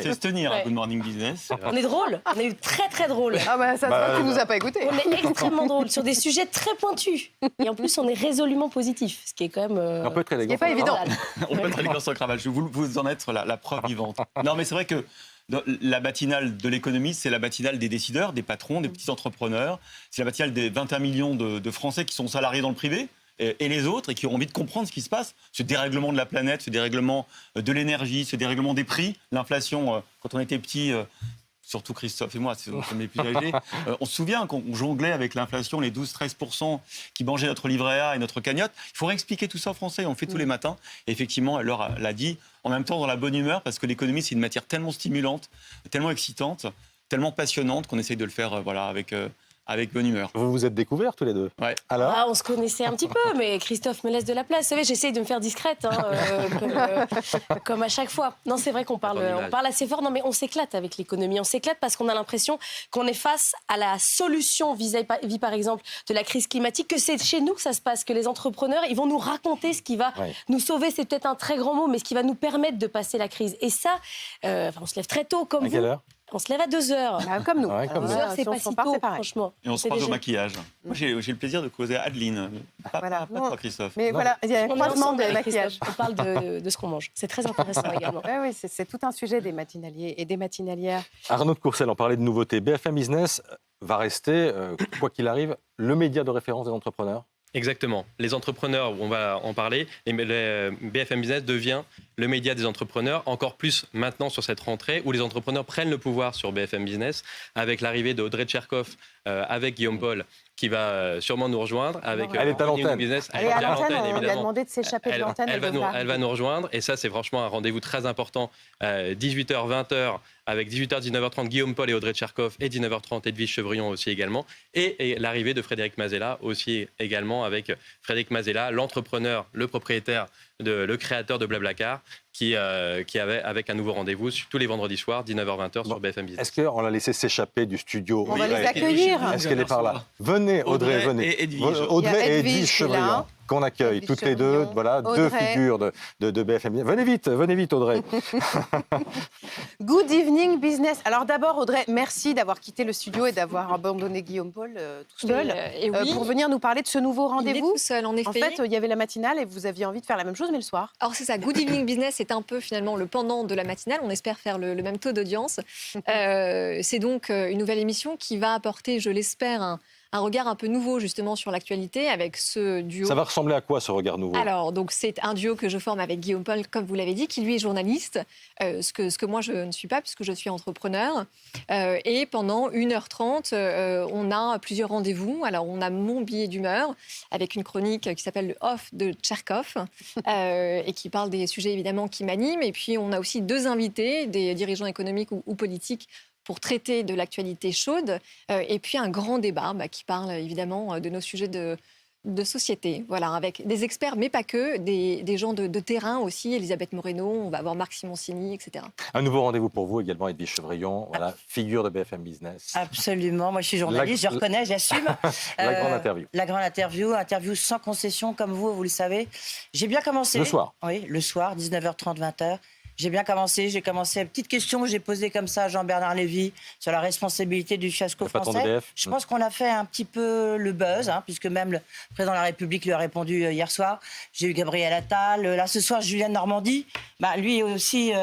C'est se tenir, Good Morning Business. On est drôle, on est très très drôle. Ah bah ça, tu nous as pas écouté. On est extrêmement drôle sur des sujets très pointus. Et en plus, on est résolument positif, ce qui est quand même... On peut être élégant. Ce qui n'est pas évident. On peut être élégant sans cravate. Je vais vous en être la preuve vivante. Non, mais c'est vrai que la matinale de l'économie, c'est la matinale des décideurs, des patrons, des petits entrepreneurs. C'est la matinale des 21 millions de Français qui sont salariés dans le privé et les autres, et qui ont envie de comprendre ce qui se passe. Ce dérèglement de la planète, ce dérèglement de l'énergie, ce dérèglement des prix, l'inflation. Quand on était petit, surtout Christophe et moi, c'est les plus âgés, on se souvient qu'on jonglait avec l'inflation, les 12-13% qui mangeaient notre livret A et notre cagnotte. Il faut réexpliquer tout ça aux Français, on le fait tous les matins. Et effectivement, elle leur l'a dit, en même temps dans la bonne humeur, parce que l'économie, c'est une matière tellement stimulante, tellement excitante, tellement passionnante qu'on essaye de le faire avec bonne humeur. Vous vous êtes découverts tous les deux. Ouais. Alors on se connaissait un petit peu, mais Christophe me laisse de la place. Vous savez, j'essaye de me faire discrète, comme à chaque fois. Non, c'est vrai qu'on parle assez fort. Non, mais on s'éclate avec l'économie. On s'éclate parce qu'on a l'impression qu'on est face à la solution vis-à-vis, par exemple, de la crise climatique, que c'est chez nous que ça se passe, que les entrepreneurs, ils vont nous raconter ce qui va nous sauver. C'est peut-être un très grand mot, mais ce qui va nous permettre de passer la crise. Et ça, on se lève très tôt, comme vous. À quelle heure? On se lève à 2 heures. Comme nous. 2 heures, c'est pas si tôt, franchement. Et on se croise au maquillage. Moi, j'ai le plaisir de causer Adeline. Pas toi, Christophe. Mais voilà, il y a un croisement de maquillage. On parle de ce qu'on mange. C'est très intéressant également. Oui, c'est tout un sujet des matinaliers et des matinalières. Arnaud de Courcelles, on parlait de nouveautés. BFM Business va rester, quoi qu'il arrive, le média de référence des entrepreneurs. Exactement. Les entrepreneurs, on va en parler, BFM Business devient le média des entrepreneurs, encore plus maintenant sur cette rentrée où les entrepreneurs prennent le pouvoir sur BFM Business avec l'arrivée d'Audrey Tcherkov, avec Guillaume Paul, qui va sûrement nous rejoindre. Avec, elle est à l'antenne. Elle est à l'antenne, on lui a demandé de s'échapper de l'antenne. Elle va nous rejoindre et ça, c'est franchement un rendez-vous très important. 18h, 20h, avec 18h, 19h30, Guillaume Paul et Audrey Tcherkov, et 19h30, Edwige Chevrillon aussi également. Et l'arrivée de Frédéric Mazella aussi également, avec Frédéric Mazella, l'entrepreneur, le propriétaire, le créateur de Blablacar, qui avait avec un nouveau rendez-vous tous les vendredis soirs, 19h-20h sur BFM Business. Est-ce qu'on l'a laissé s'échapper du studio? On va les accueillir. Est-ce qu'elle est par là? Venez, Audrey, venez. Audrey et Edwige Chevrillon, qu'on accueille toutes les deux. Voilà, deux figures de BFM Business. Venez vite, Audrey. Good evening business. Alors d'abord, Audrey, merci d'avoir quitté le studio et d'avoir abandonné Guillaume Paul tout seul pour venir nous parler de ce nouveau rendez-vous. Il est tout seul, en effet. En fait, il y avait la matinale et vous aviez envie de faire la même chose, mais le soir. Alors c'est ça, Good evening business est un peu finalement le pendant de la matinale. On espère faire le même taux d'audience. C'est donc une nouvelle émission qui va apporter, je l'espère, un regard un peu nouveau justement sur l'actualité avec ce duo. Ça va ressembler à quoi ce regard nouveau? Alors, donc c'est un duo que je forme avec Guillaume Paul, comme vous l'avez dit, qui lui est journaliste, ce que moi je ne suis pas puisque je suis entrepreneur. Et pendant 1h30, on a plusieurs rendez-vous. Alors, on a mon billet d'humeur avec une chronique qui s'appelle le Off de Tcherkov et qui parle des sujets évidemment qui m'animent. Et puis, on a aussi deux invités, des dirigeants économiques ou politiques, pour traiter de l'actualité chaude, et puis un grand débat qui parle évidemment de nos sujets de société, voilà, avec des experts, mais pas que, des gens de terrain aussi, Elisabeth Moreno, on va avoir Marc Simoncini, etc. Un nouveau rendez-vous pour vous également, Edwige Chevrillon, voilà, figure de BFM Business. Absolument, moi je suis journaliste, je reconnais, j'assume. La grande interview. La grande interview sans concession, comme vous le savez. J'ai bien commencé. Le soir. Oui, le soir, 19h30, 20h. J'ai commencé, petite question que j'ai posée comme ça à Jean-Bernard Lévy sur la responsabilité du fiasco français. Je pense qu'on a fait un petit peu le buzz, puisque même le président de la République lui a répondu hier soir. J'ai eu Gabriel Attal, là ce soir Julien Normandie, lui aussi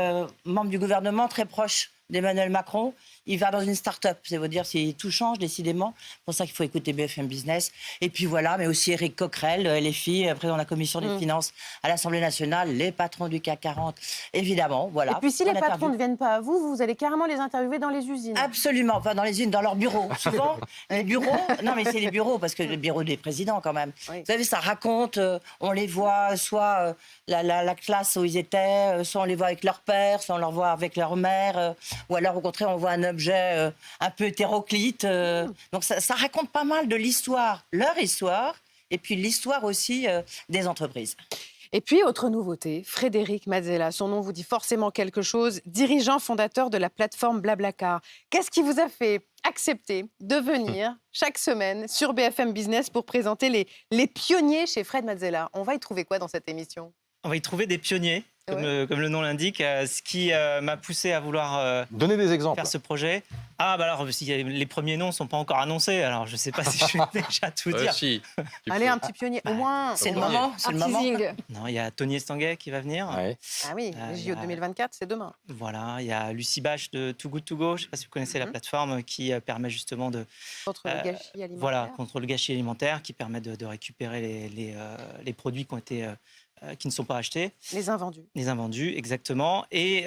membre du gouvernement, très proche d'Emmanuel Macron. Il va dans une start-up, c'est vous dire si tout change décidément. C'est pour ça qu'il faut écouter BFM Business. Et puis voilà, mais aussi Éric Coquerel, LFI, président de la Commission des finances à l'Assemblée nationale, les patrons du CAC 40, évidemment. Voilà. Et puis si les patrons ne viennent pas à vous, vous allez carrément les interviewer dans les usines. Absolument, enfin dans les usines, dans leurs bureaux. Souvent, les bureaux, non mais c'est les bureaux, parce que les bureaux des présidents quand même. Oui. Vous savez, ça raconte, on les voit soit la classe où ils étaient, soit on les voit avec leur père, soit on les voit avec leur mère, ou alors au contraire on voit un objet un peu hétéroclite. Donc ça raconte pas mal de l'histoire, leur histoire, et puis l'histoire aussi des entreprises. Et puis, autre nouveauté, Frédéric Mazella, son nom vous dit forcément quelque chose, dirigeant fondateur de la plateforme Blablacar. Qu'est-ce qui vous a fait accepter de venir chaque semaine sur BFM Business pour présenter les pionniers chez Fred Mazella? On va y trouver quoi dans cette émission? On va y trouver des pionniers, comme le nom l'indique, ce qui m'a poussé à vouloir donner des exemples. Faire ce projet. Alors, les premiers noms ne sont pas encore annoncés, alors je ne sais pas si je vais déjà tout dire. Si, allez, un petit pionnier, au moins. C'est le moment. Non, il y a Tony Estanguet qui va venir. Ouais. Ah oui, JO 2024, c'est demain. Voilà, il y a Lucie Bache de Too Good To Go, je ne sais pas si vous connaissez la plateforme qui permet justement de... Contre le gâchis alimentaire. Voilà, contre le gâchis alimentaire, qui permet de récupérer les produits qui ne sont pas achetés. Les invendus. Les invendus, exactement. Et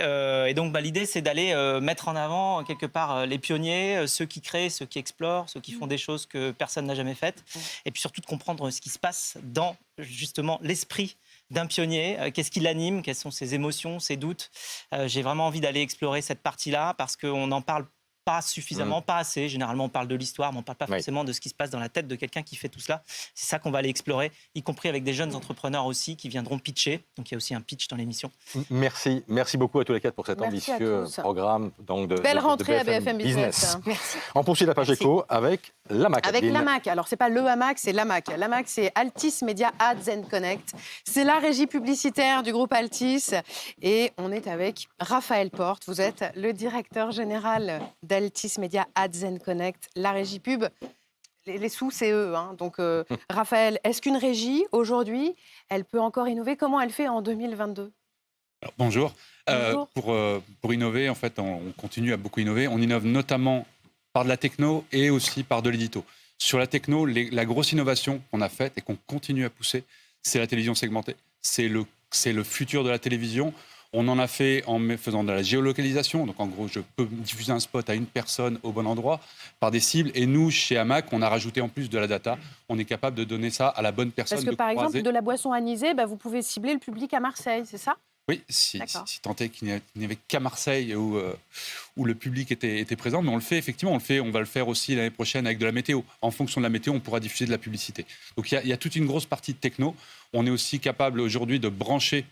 donc, l'idée, c'est d'aller mettre en avant, quelque part, les pionniers, ceux qui créent, ceux qui explorent, ceux qui font des choses que personne n'a jamais faites. Et puis, surtout, de comprendre ce qui se passe dans, justement, l'esprit d'un pionnier. Qu'est-ce qui l'anime? Quelles sont ses émotions, ses doutes? J'ai vraiment envie d'aller explorer cette partie-là parce qu'on en parle pas suffisamment, pas assez. Généralement, on parle de l'histoire, mais on ne parle pas forcément de ce qui se passe dans la tête de quelqu'un qui fait tout cela. C'est ça qu'on va aller explorer, y compris avec des jeunes entrepreneurs aussi qui viendront pitcher. Donc, il y a aussi un pitch dans l'émission. Merci beaucoup à tous les quatre pour cet ambitieux programme. Donc Belle rentrée à BFM Business. Merci. On poursuit la page éco avec l'AMAC. Avec l'AMAC. Alors, ce n'est pas le AMAC, c'est l'AMAC. L'AMAC, c'est Altis Media Ads and Connect. C'est la régie publicitaire du groupe Altis. Et on est avec Raphaël Porte. Vous êtes le directeur général d'Altis Media Ads and Connect, la régie pub. Les sous, c'est eux. Donc, Raphaël, est-ce qu'une régie, aujourd'hui, elle peut encore innover? Comment elle fait en 2022? Alors, bonjour. Pour innover, en fait, on continue à beaucoup innover. On innove notamment par de la techno et aussi par de l'édito. Sur la techno, la grosse innovation qu'on a faite et qu'on continue à pousser, c'est la télévision segmentée. C'est le futur de la télévision. On en a fait en faisant de la géolocalisation. Donc, en gros, je peux diffuser un spot à une personne au bon endroit par des cibles. Et nous, chez Amac, on a rajouté en plus de la data. On est capable de donner ça à la bonne personne. Parce que, par exemple, de la boisson anisée, vous pouvez cibler le public à Marseille, c'est ça ? Oui, si tant est qu'il n'y avait qu'à Marseille où le public était présent. Mais on le fait, effectivement, on va le faire aussi l'année prochaine avec de la météo. En fonction de la météo, on pourra diffuser de la publicité. Donc, il y a toute une grosse partie de techno. On est aussi capable aujourd'hui de brancher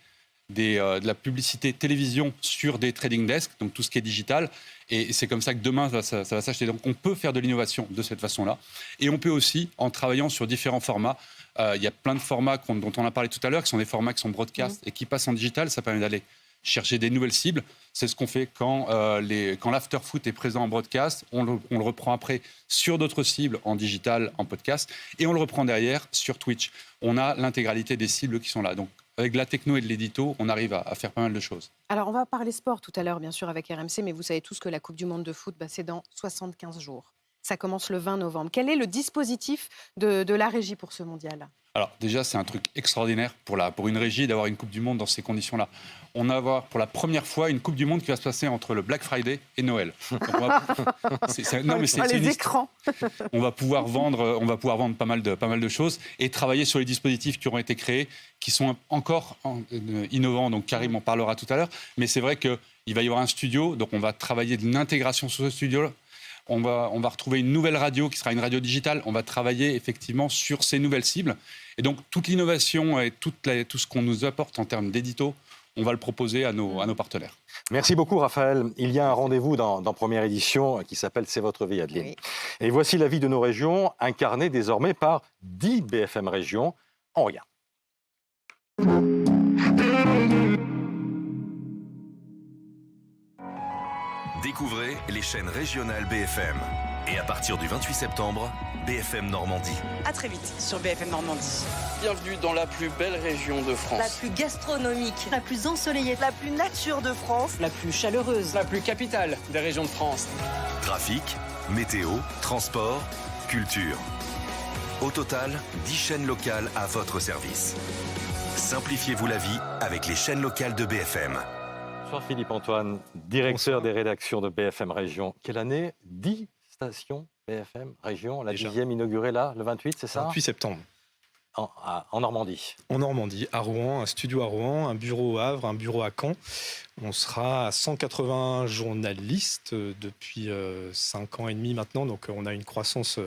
de la publicité télévision sur des trading desks, donc tout ce qui est digital. Et c'est comme ça que demain, ça va s'acheter. Donc on peut faire de l'innovation de cette façon-là. Et on peut aussi, en travaillant sur différents formats, il y a plein de formats dont on a parlé tout à l'heure, qui sont des formats qui sont broadcast et qui passent en digital. Ça permet d'aller chercher des nouvelles cibles. C'est ce qu'on fait quand l'after-foot est présent en broadcast. On le reprend après sur d'autres cibles en digital, en podcast. Et on le reprend derrière sur Twitch. On a l'intégralité des cibles qui sont là. Donc, avec de la techno et de l'édito, on arrive à faire pas mal de choses. Alors, on va parler sport tout à l'heure, bien sûr, avec RMC, mais vous savez tous que la Coupe du Monde de foot, c'est dans 75 jours. Ça commence le 20 novembre. Quel est le dispositif de la régie pour ce mondial ? Alors déjà, c'est un truc extraordinaire pour une régie d'avoir une Coupe du Monde dans ces conditions-là. On va avoir pour la première fois une Coupe du Monde qui va se passer entre le Black Friday et Noël. Les écrans. On va pouvoir vendre pas mal de choses et travailler sur les dispositifs qui auront été créés, qui sont encore innovants. Donc Karim en parlera tout à l'heure. Mais c'est vrai qu'il va y avoir un studio, donc on va travailler de l'intégration sur ce studio-là. On va retrouver une nouvelle radio qui sera une radio digitale. On va travailler effectivement sur ces nouvelles cibles. Et donc, toute l'innovation et tout ce qu'on nous apporte en termes d'édito, on va le proposer à nos partenaires. Merci beaucoup, Raphaël. Il y a un rendez-vous dans Première Édition qui s'appelle « C'est votre vie, Adeline ». Oui. Et voici la vie de nos régions, incarnée désormais par 10 BFM Régions. On regarde. Découvrez les chaînes régionales BFM. Et à partir du 28 septembre, BFM Normandie. À très vite sur BFM Normandie. Bienvenue dans la plus belle région de France. La plus gastronomique, la plus ensoleillée, la plus nature de France, la plus chaleureuse, la plus capitale des régions de France. Trafic, météo, transport, culture. Au total, 10 chaînes locales à votre service. Simplifiez-vous la vie avec les chaînes locales de BFM. Bonsoir Philippe Antoine, directeur des rédactions de BFM Région. Quelle année ? 10 stations BFM Région, la 10e inaugurée là, le 28, c'est ça ? 28 septembre. En Normandie. En Normandie, à Rouen, un studio à Rouen, un bureau au Havre, un bureau à Caen. On sera à 180 journalistes depuis 5 ans et demi maintenant, donc on a une croissance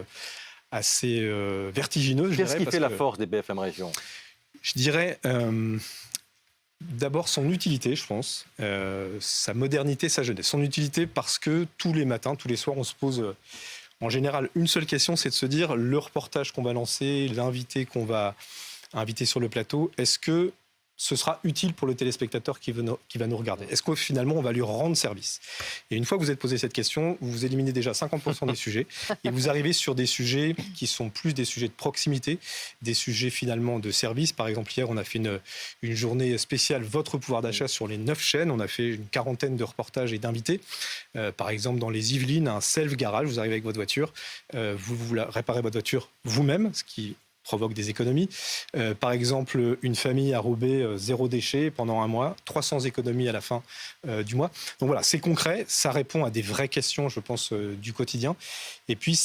assez vertigineuse. Qu'est-ce qui fait la force des BFM Région ? Je dirais... D'abord, son utilité, je pense, sa modernité, sa jeunesse. Son utilité parce que tous les matins, tous les soirs, on se pose en général une seule question, c'est de se dire le reportage qu'on va lancer, l'invité qu'on va inviter sur le plateau, est-ce que ce sera utile pour le téléspectateur qui va nous regarder ? Est-ce que finalement, on va lui rendre service ? Et une fois que vous êtes posé cette question, vous éliminez déjà 50% des sujets et vous arrivez sur des sujets qui sont plus des sujets de proximité, des sujets finalement de service. Par exemple, hier, on a fait une journée spéciale Votre pouvoir d'achat sur les 9 chaînes. On a fait une quarantaine de reportages et d'invités. Par exemple, dans les Yvelines, un self-garage. Vous arrivez avec votre voiture, vous réparez votre voiture vous-même, ce qui provoque des économies. Par exemple, une famille à Roubaix, 0 déchet pendant 1 mois, 300 économies à la fin du mois. Donc voilà, c'est concret, ça répond à des vraies questions, je pense, du quotidien. Et puis,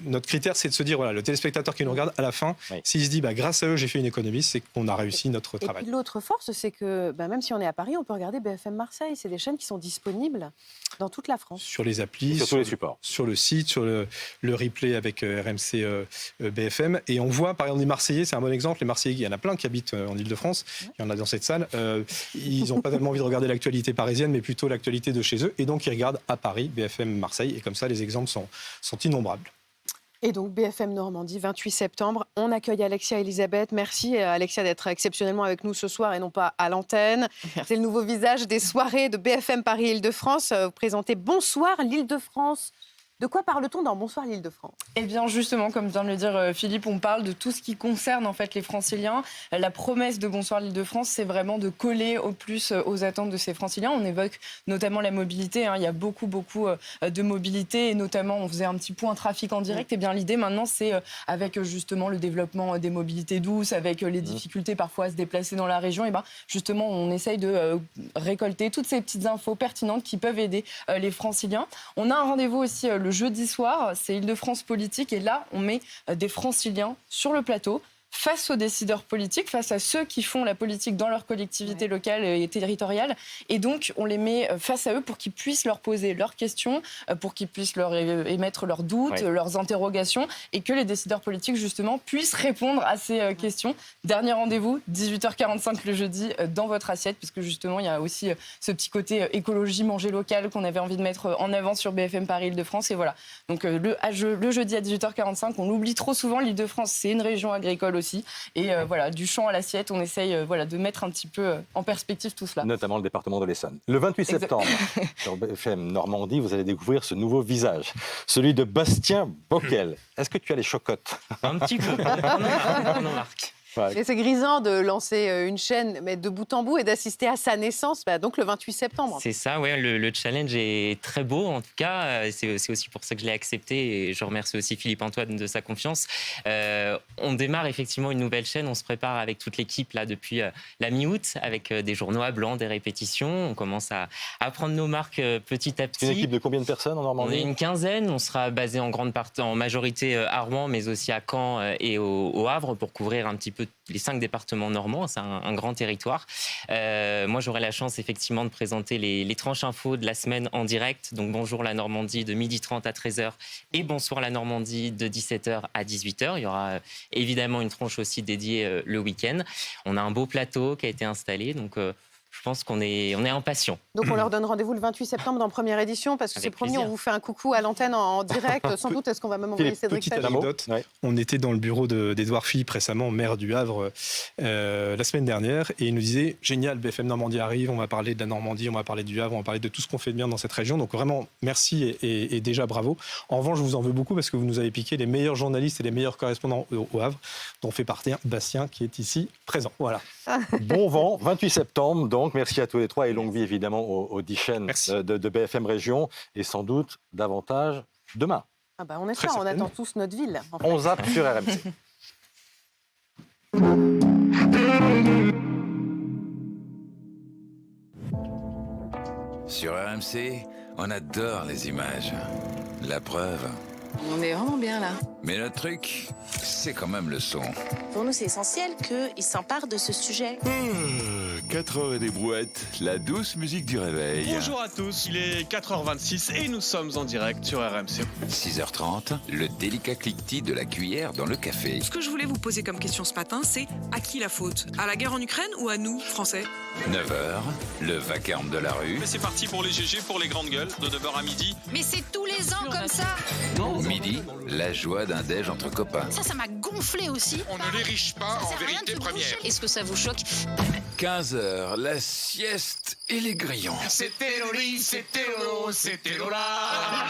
notre critère, c'est de se dire, voilà, le téléspectateur qui nous regarde, à la fin, s'il se dit, grâce à eux, j'ai fait une économie, c'est qu'on a réussi notre travail. Et puis l'autre force, c'est que même si on est à Paris, on peut regarder BFM Marseille. C'est des chaînes qui sont disponibles dans toute la France. Sur les applis, sur tous les supports. Sur le site, sur le replay avec RMC BFM. Et on voit, par exemple, les Marseillais, c'est un bon exemple. Les Marseillais, il y en a plein qui habitent en Ile-de-France. Il y en a dans cette salle. Ils n'ont pas tellement envie de regarder l'actualité parisienne, mais plutôt l'actualité de chez eux. Et donc, ils regardent à Paris, BFM Marseille. Et comme ça, les exemples sont innombrables. Et donc, BFM Normandie, 28 septembre. On accueille Alexia Elisabeth. Merci, Alexia, d'être exceptionnellement avec nous ce soir et non pas à l'antenne. C'est le nouveau visage des soirées de BFM Paris-Île-de-France. Vous présentez Bonsoir l'Île-de-France De quoi parle-t-on dans Bonsoir l'Île-de-France ? Eh bien justement, comme vient de le dire Philippe, on parle de tout ce qui concerne en fait les Franciliens. La promesse de Bonsoir l'Île-de-France, c'est vraiment de coller au plus aux attentes de ces Franciliens. On évoque notamment la mobilité. Il y a beaucoup de mobilité et notamment on faisait un petit point trafic en direct. Et bien l'idée maintenant, c'est avec justement le développement des mobilités douces, avec les difficultés parfois à se déplacer dans la région, et ben justement on essaye de récolter toutes ces petites infos pertinentes qui peuvent aider les Franciliens. On a un rendez-vous aussi le jeudi soir, c'est Île-de-France Politique, et là on met des Franciliens sur le plateau, face aux décideurs politiques, face à ceux qui font la politique dans leur collectivité locale et territoriale. Et donc, on les met face à eux pour qu'ils puissent leur poser leurs questions, pour qu'ils puissent leur émettre leurs doutes, leurs interrogations, et que les décideurs politiques, justement, puissent répondre à ces questions. Dernier rendez-vous, 18h45 le jeudi, dans votre assiette, puisque justement, il y a aussi ce petit côté écologie, manger local qu'on avait envie de mettre en avant sur BFM Paris Île-de-France. Et voilà. Donc, le jeudi à 18h45, on l'oublie trop souvent, l'Île-de-France, c'est une région agricole aussi. Et voilà, du champ à l'assiette, on essaye de mettre un petit peu en perspective tout cela. Notamment le département de l'Essonne. Le 28 septembre, sur BFM Normandie, vous allez découvrir ce nouveau visage, celui de Bastien Bockel. Est-ce que tu as les chocottes ? Un petit peu, non, Marc. Ouais. Et c'est grisant de lancer une chaîne mais de bout en bout et d'assister à sa naissance, donc le 28 septembre. C'est ça, ouais, le challenge est très beau en tout cas. C'est aussi pour ça que je l'ai accepté et je remercie aussi Philippe-Antoine de sa confiance. On démarre effectivement une nouvelle chaîne, on se prépare avec toute l'équipe là depuis la mi-août avec des journaux à blanc, des répétitions. On commence à prendre nos marques petit à petit. C'est une équipe de combien de personnes en Normandie ? On est une quinzaine, on sera basé en majorité à Rouen mais aussi à Caen et au Havre pour couvrir un petit peu les 5 départements normands, c'est un grand territoire. Moi, j'aurai la chance effectivement de présenter les tranches infos de la semaine en direct. Donc, bonjour la Normandie de 12h30 à 13h et bonsoir la Normandie de 17h à 18h. Il y aura évidemment une tranche aussi dédiée le week-end. On a un beau plateau qui a été installé, donc je pense qu'on est impatients. Donc on leur donne rendez-vous le 28 septembre dans première édition, parce que c'est promis, on vous fait un coucou à l'antenne en direct. Sans doute, est-ce qu'on va même envoyer Cédric Petite anecdote, on était dans le bureau d'Édouard Philippe récemment, maire du Havre, la semaine dernière, et il nous disait, génial, BFM Normandie arrive, on va parler de la Normandie, on va parler du Havre, on va parler de tout ce qu'on fait de bien dans cette région. Donc vraiment, merci et déjà bravo. En revanche, je vous en veux beaucoup parce que vous nous avez piqué les meilleurs journalistes et les meilleurs correspondants au Havre, dont fait partie Bastien qui est ici présent. Voilà. Bon vent, 28 septembre, donc merci à tous les trois et longue vie évidemment aux 10 chaînes de BFM Région et sans doute davantage demain. Ah bah on est on attend tous notre ville. En fait. On zappe sur RMC. Sur RMC, on adore les images. La preuve. On est vraiment bien là. Mais le truc, c'est quand même le son. Pour nous, c'est essentiel qu'ils s'emparent de ce sujet. 4 heures et des brouettes, la douce musique du réveil. Bonjour à tous, il est 4h26 et nous sommes en direct sur RMC. 6h30, le délicat cliquetis de la cuillère dans le café. Ce que je voulais vous poser comme question ce matin, c'est à qui la faute ? À la guerre en Ukraine ou à nous, Français ? 9h, le vacarme de la rue. Mais c'est parti pour les GG, pour les grandes gueules, de 9h à midi. Mais c'est tous les ans comme ça. Midi, la joie d'un déj entre copains. Ça m'a gonflé aussi. On ne les riche pas en vérité première. Est-ce que ça vous choque ? 15h, la sieste et les grillons. C'était Loli, c'était Lolo, c'était Lola.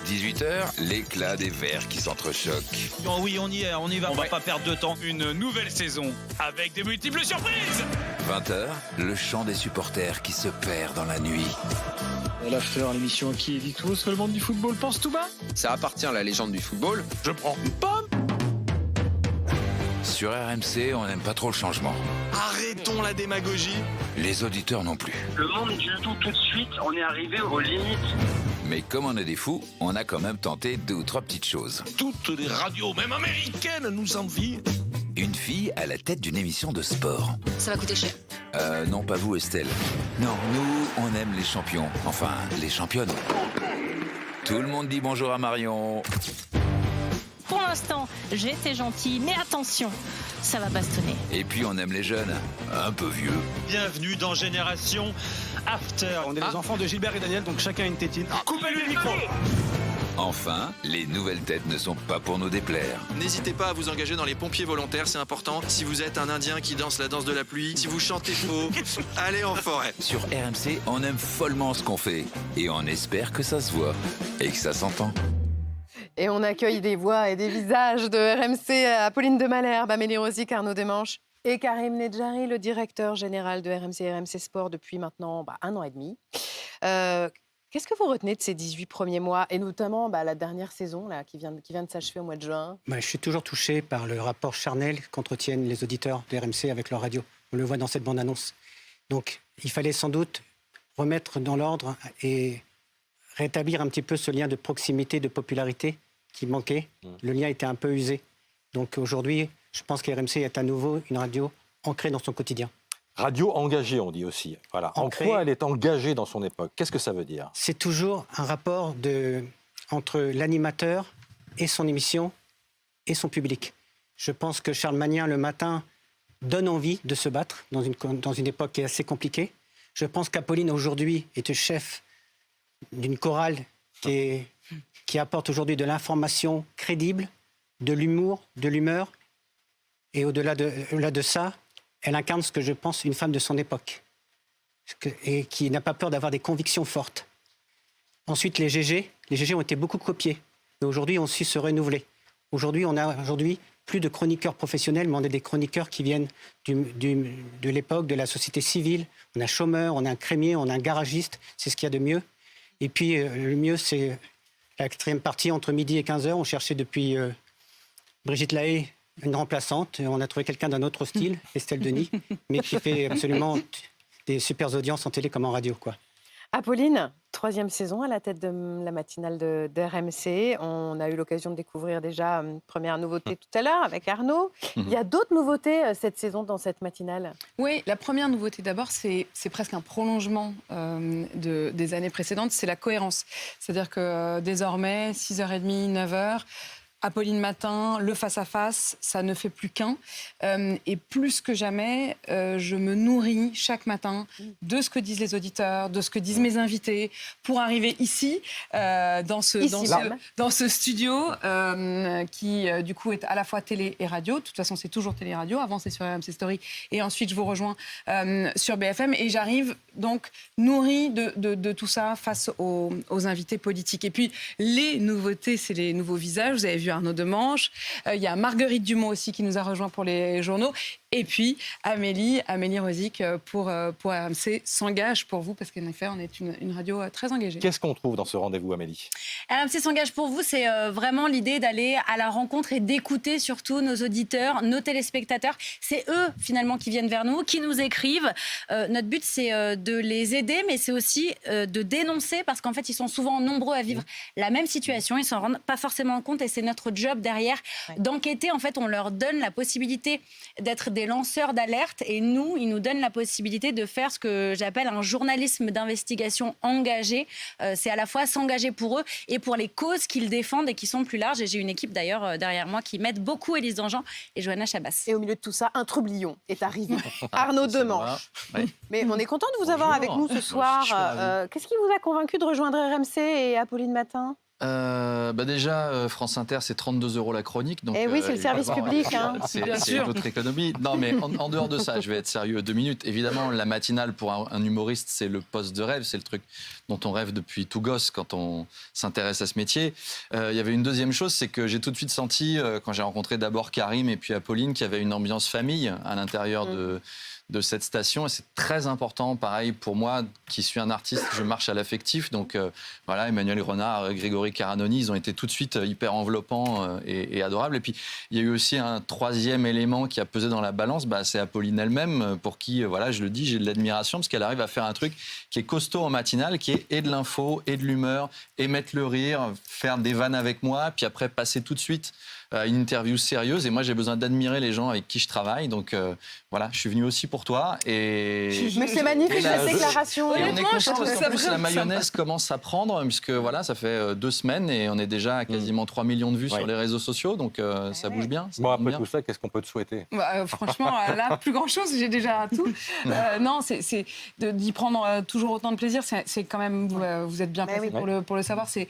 18h, l'éclat des verres qui s'entrechoquent. Oh oui, on y est, on y va, on va pas perdre de temps. Une nouvelle saison avec des multiples surprises. 20h, le chant des supporters qui se perd dans la nuit. L'after, l'émission qui dit tout ce que le monde du football pense tout bas. Ça appartient à la légende du football. Je prends une pomme. Sur RMC, on n'aime pas trop le changement. Arrêtons la démagogie. Les auditeurs non plus. Le monde du tout de suite, on est arrivé aux limites. Mais comme on est des fous, on a quand même tenté 2 ou 3 petites choses. Toutes les radios, même américaines, nous envient. Une fille à la tête d'une émission de sport. Ça va coûter cher. Non, pas vous, Estelle. Non, nous, on aime les champions. Enfin, les championnes. Tout le monde dit bonjour à Marion. Pour l'instant, j'ai été gentille, mais attention, ça va bastonner. Et puis, on aime les jeunes, un peu vieux. Bienvenue dans Génération After. On est les enfants de Gilbert et Daniel, donc chacun une tétine. Coupez-lui le micro. Enfin, les nouvelles têtes ne sont pas pour nous déplaire. N'hésitez pas à vous engager dans les pompiers volontaires, c'est important. Si vous êtes un Indien qui danse la danse de la pluie, si vous chantez faux, allez en forêt. Sur RMC, on aime follement ce qu'on fait. Et on espère que ça se voit et que ça s'entend. Et on accueille des voix et des visages de RMC, Apolline de Malherbe, Amélie Rosic, Arnaud Demanche et Karim Nedjari, le directeur général de RMC et RMC Sport depuis maintenant 1 an et demi. Qu'est-ce que vous retenez de ces 18 premiers mois, et notamment la dernière saison là, qui vient de s'achever au mois de juin? Je suis toujours touché par le rapport charnel qu'entretiennent les auditeurs de RMC avec leur radio. On le voit dans cette bande-annonce. Donc, il fallait sans doute remettre dans l'ordre et rétablir un petit peu ce lien de proximité, de popularité qui manquait. Le lien était un peu usé. Donc aujourd'hui, je pense qu'RMC est à nouveau une radio ancrée dans son quotidien. Radio engagée, on dit aussi. Voilà. En quoi elle est engagée dans son époque? Qu'est-ce que ça veut dire? C'est toujours un rapport entre l'animateur et son émission et son public. Je pense que Charles Magnin, le matin, donne envie de se battre dans une époque qui est assez compliquée. Je pense qu'Apolline, aujourd'hui, est le chef d'une chorale qui apporte aujourd'hui de l'information crédible, de l'humour, de l'humeur. Et au-delà de ça, elle incarne ce que je pense une femme de son époque. Et qui n'a pas peur d'avoir des convictions fortes. Ensuite, les GG ont été beaucoup copiés. Et aujourd'hui, on su se renouveler. Aujourd'hui, on a plus de chroniqueurs professionnels, mais on a des chroniqueurs qui viennent de l'époque, de la société civile. On a un chômeur, on a un crémier, on a un garagiste. C'est ce qu'il y a de mieux. Et puis, le mieux, c'est la 4e partie, entre midi et 15h. On cherchait depuis Brigitte Lahaye une remplaçante. On a trouvé quelqu'un d'un autre style, Estelle Denis, mais qui fait absolument des super audiences en télé comme en radio, quoi. Apolline, 3e saison à la tête de la matinale d'RMC. On a eu l'occasion de découvrir déjà une première nouveauté tout à l'heure avec Arnaud. Il y a d'autres nouveautés cette saison dans cette matinale? Oui, la première nouveauté d'abord, c'est presque un prolongement des années précédentes, c'est la cohérence. C'est-à-dire que désormais, 6h30, 9h, Apolline Matin, le face-à-face, ça ne fait plus qu'un. Et plus que jamais, je me nourris chaque matin de ce que disent les auditeurs, de ce que disent mes invités, pour arriver ici, dans ce studio, qui du coup est à la fois télé et radio. De toute façon, c'est toujours télé et radio. Avant, c'est sur RMC Story. Et ensuite, je vous rejoins sur BFM. Et j'arrive donc nourrie de tout ça face aux invités politiques. Et puis, les nouveautés, c'est les nouveaux visages. Vous avez vu Arnaud Demanche. Il y a Marguerite Dumont aussi qui nous a rejoint pour les journaux. Et puis Amélie Rosic pour RMC s'engage pour vous, parce qu'en effet, on est une radio très engagée. Qu'est-ce qu'on trouve dans ce rendez-vous, Amélie? RMC s'engage pour vous, c'est vraiment l'idée d'aller à la rencontre et d'écouter surtout nos auditeurs, nos téléspectateurs. C'est eux, finalement, qui viennent vers nous, qui nous écrivent. Notre but, c'est de les aider, mais c'est aussi de dénoncer, parce qu'en fait, ils sont souvent nombreux à vivre la même situation. Ils s'en rendent pas forcément compte, et c'est notre job derrière d'enquêter. En fait, on leur donne la possibilité d'être des lanceurs d'alerte, et nous, ils nous donnent la possibilité de faire ce que j'appelle un journalisme d'investigation engagé. C'est à la fois s'engager pour eux et pour les causes qu'ils défendent et qui sont plus larges. Et j'ai une équipe d'ailleurs derrière moi qui m'aide beaucoup, Élise Dangean et Johanna Chabas. Et au milieu de tout ça, un troublion est arrivé. Arnaud Demanche. Mais on est content de vous avoir avec nous ce soir. Qu'est-ce qui vous a convaincu de rejoindre RMC et Apolline Matin? Déjà, France Inter, c'est 32 € la chronique. Donc, oui, c'est le service public. C'est notre économie. Non, mais en dehors de ça, je vais être sérieux 2 minutes. Évidemment, la matinale, pour un humoriste, c'est le poste de rêve. C'est le truc dont on rêve depuis tout gosse quand on s'intéresse à ce métier. Il y avait une deuxième chose, c'est que j'ai tout de suite senti, quand j'ai rencontré d'abord Karim et puis Apolline, qu'il y avait une ambiance famille à l'intérieur de cette station, et c'est très important, pareil pour moi qui suis un artiste, je marche à l'affectif, donc voilà, Emmanuel Renard, Grégory Caranoni, ils ont été tout de suite hyper enveloppants et adorables. Et puis il y a eu aussi un 3e élément qui a pesé dans la balance, c'est Apolline elle-même, pour qui, voilà, je le dis, j'ai de l'admiration, parce qu'elle arrive à faire un truc qui est costaud en matinale, qui est et de l'info, et de l'humeur, et mettre le rire, faire des vannes avec moi, puis après passer tout de suite une interview sérieuse. Et moi, j'ai besoin d'admirer les gens avec qui je travaille. Donc voilà, je suis venu aussi pour toi. Et mais c'est magnifique cette déclaration. Et on est content parce qu'en plus, la mayonnaise commence à prendre, puisque voilà, ça fait 2 semaines et on est déjà à quasiment 3 millions de vues sur les réseaux sociaux. Donc ça bouge bien. Bon, après tout ça, qu'est-ce qu'on peut te souhaiter? Franchement, là, plus grand-chose, j'ai déjà tout. Non, c'est d'y prendre toujours autant de plaisir. C'est quand même, vous êtes bien placé pour le savoir, c'est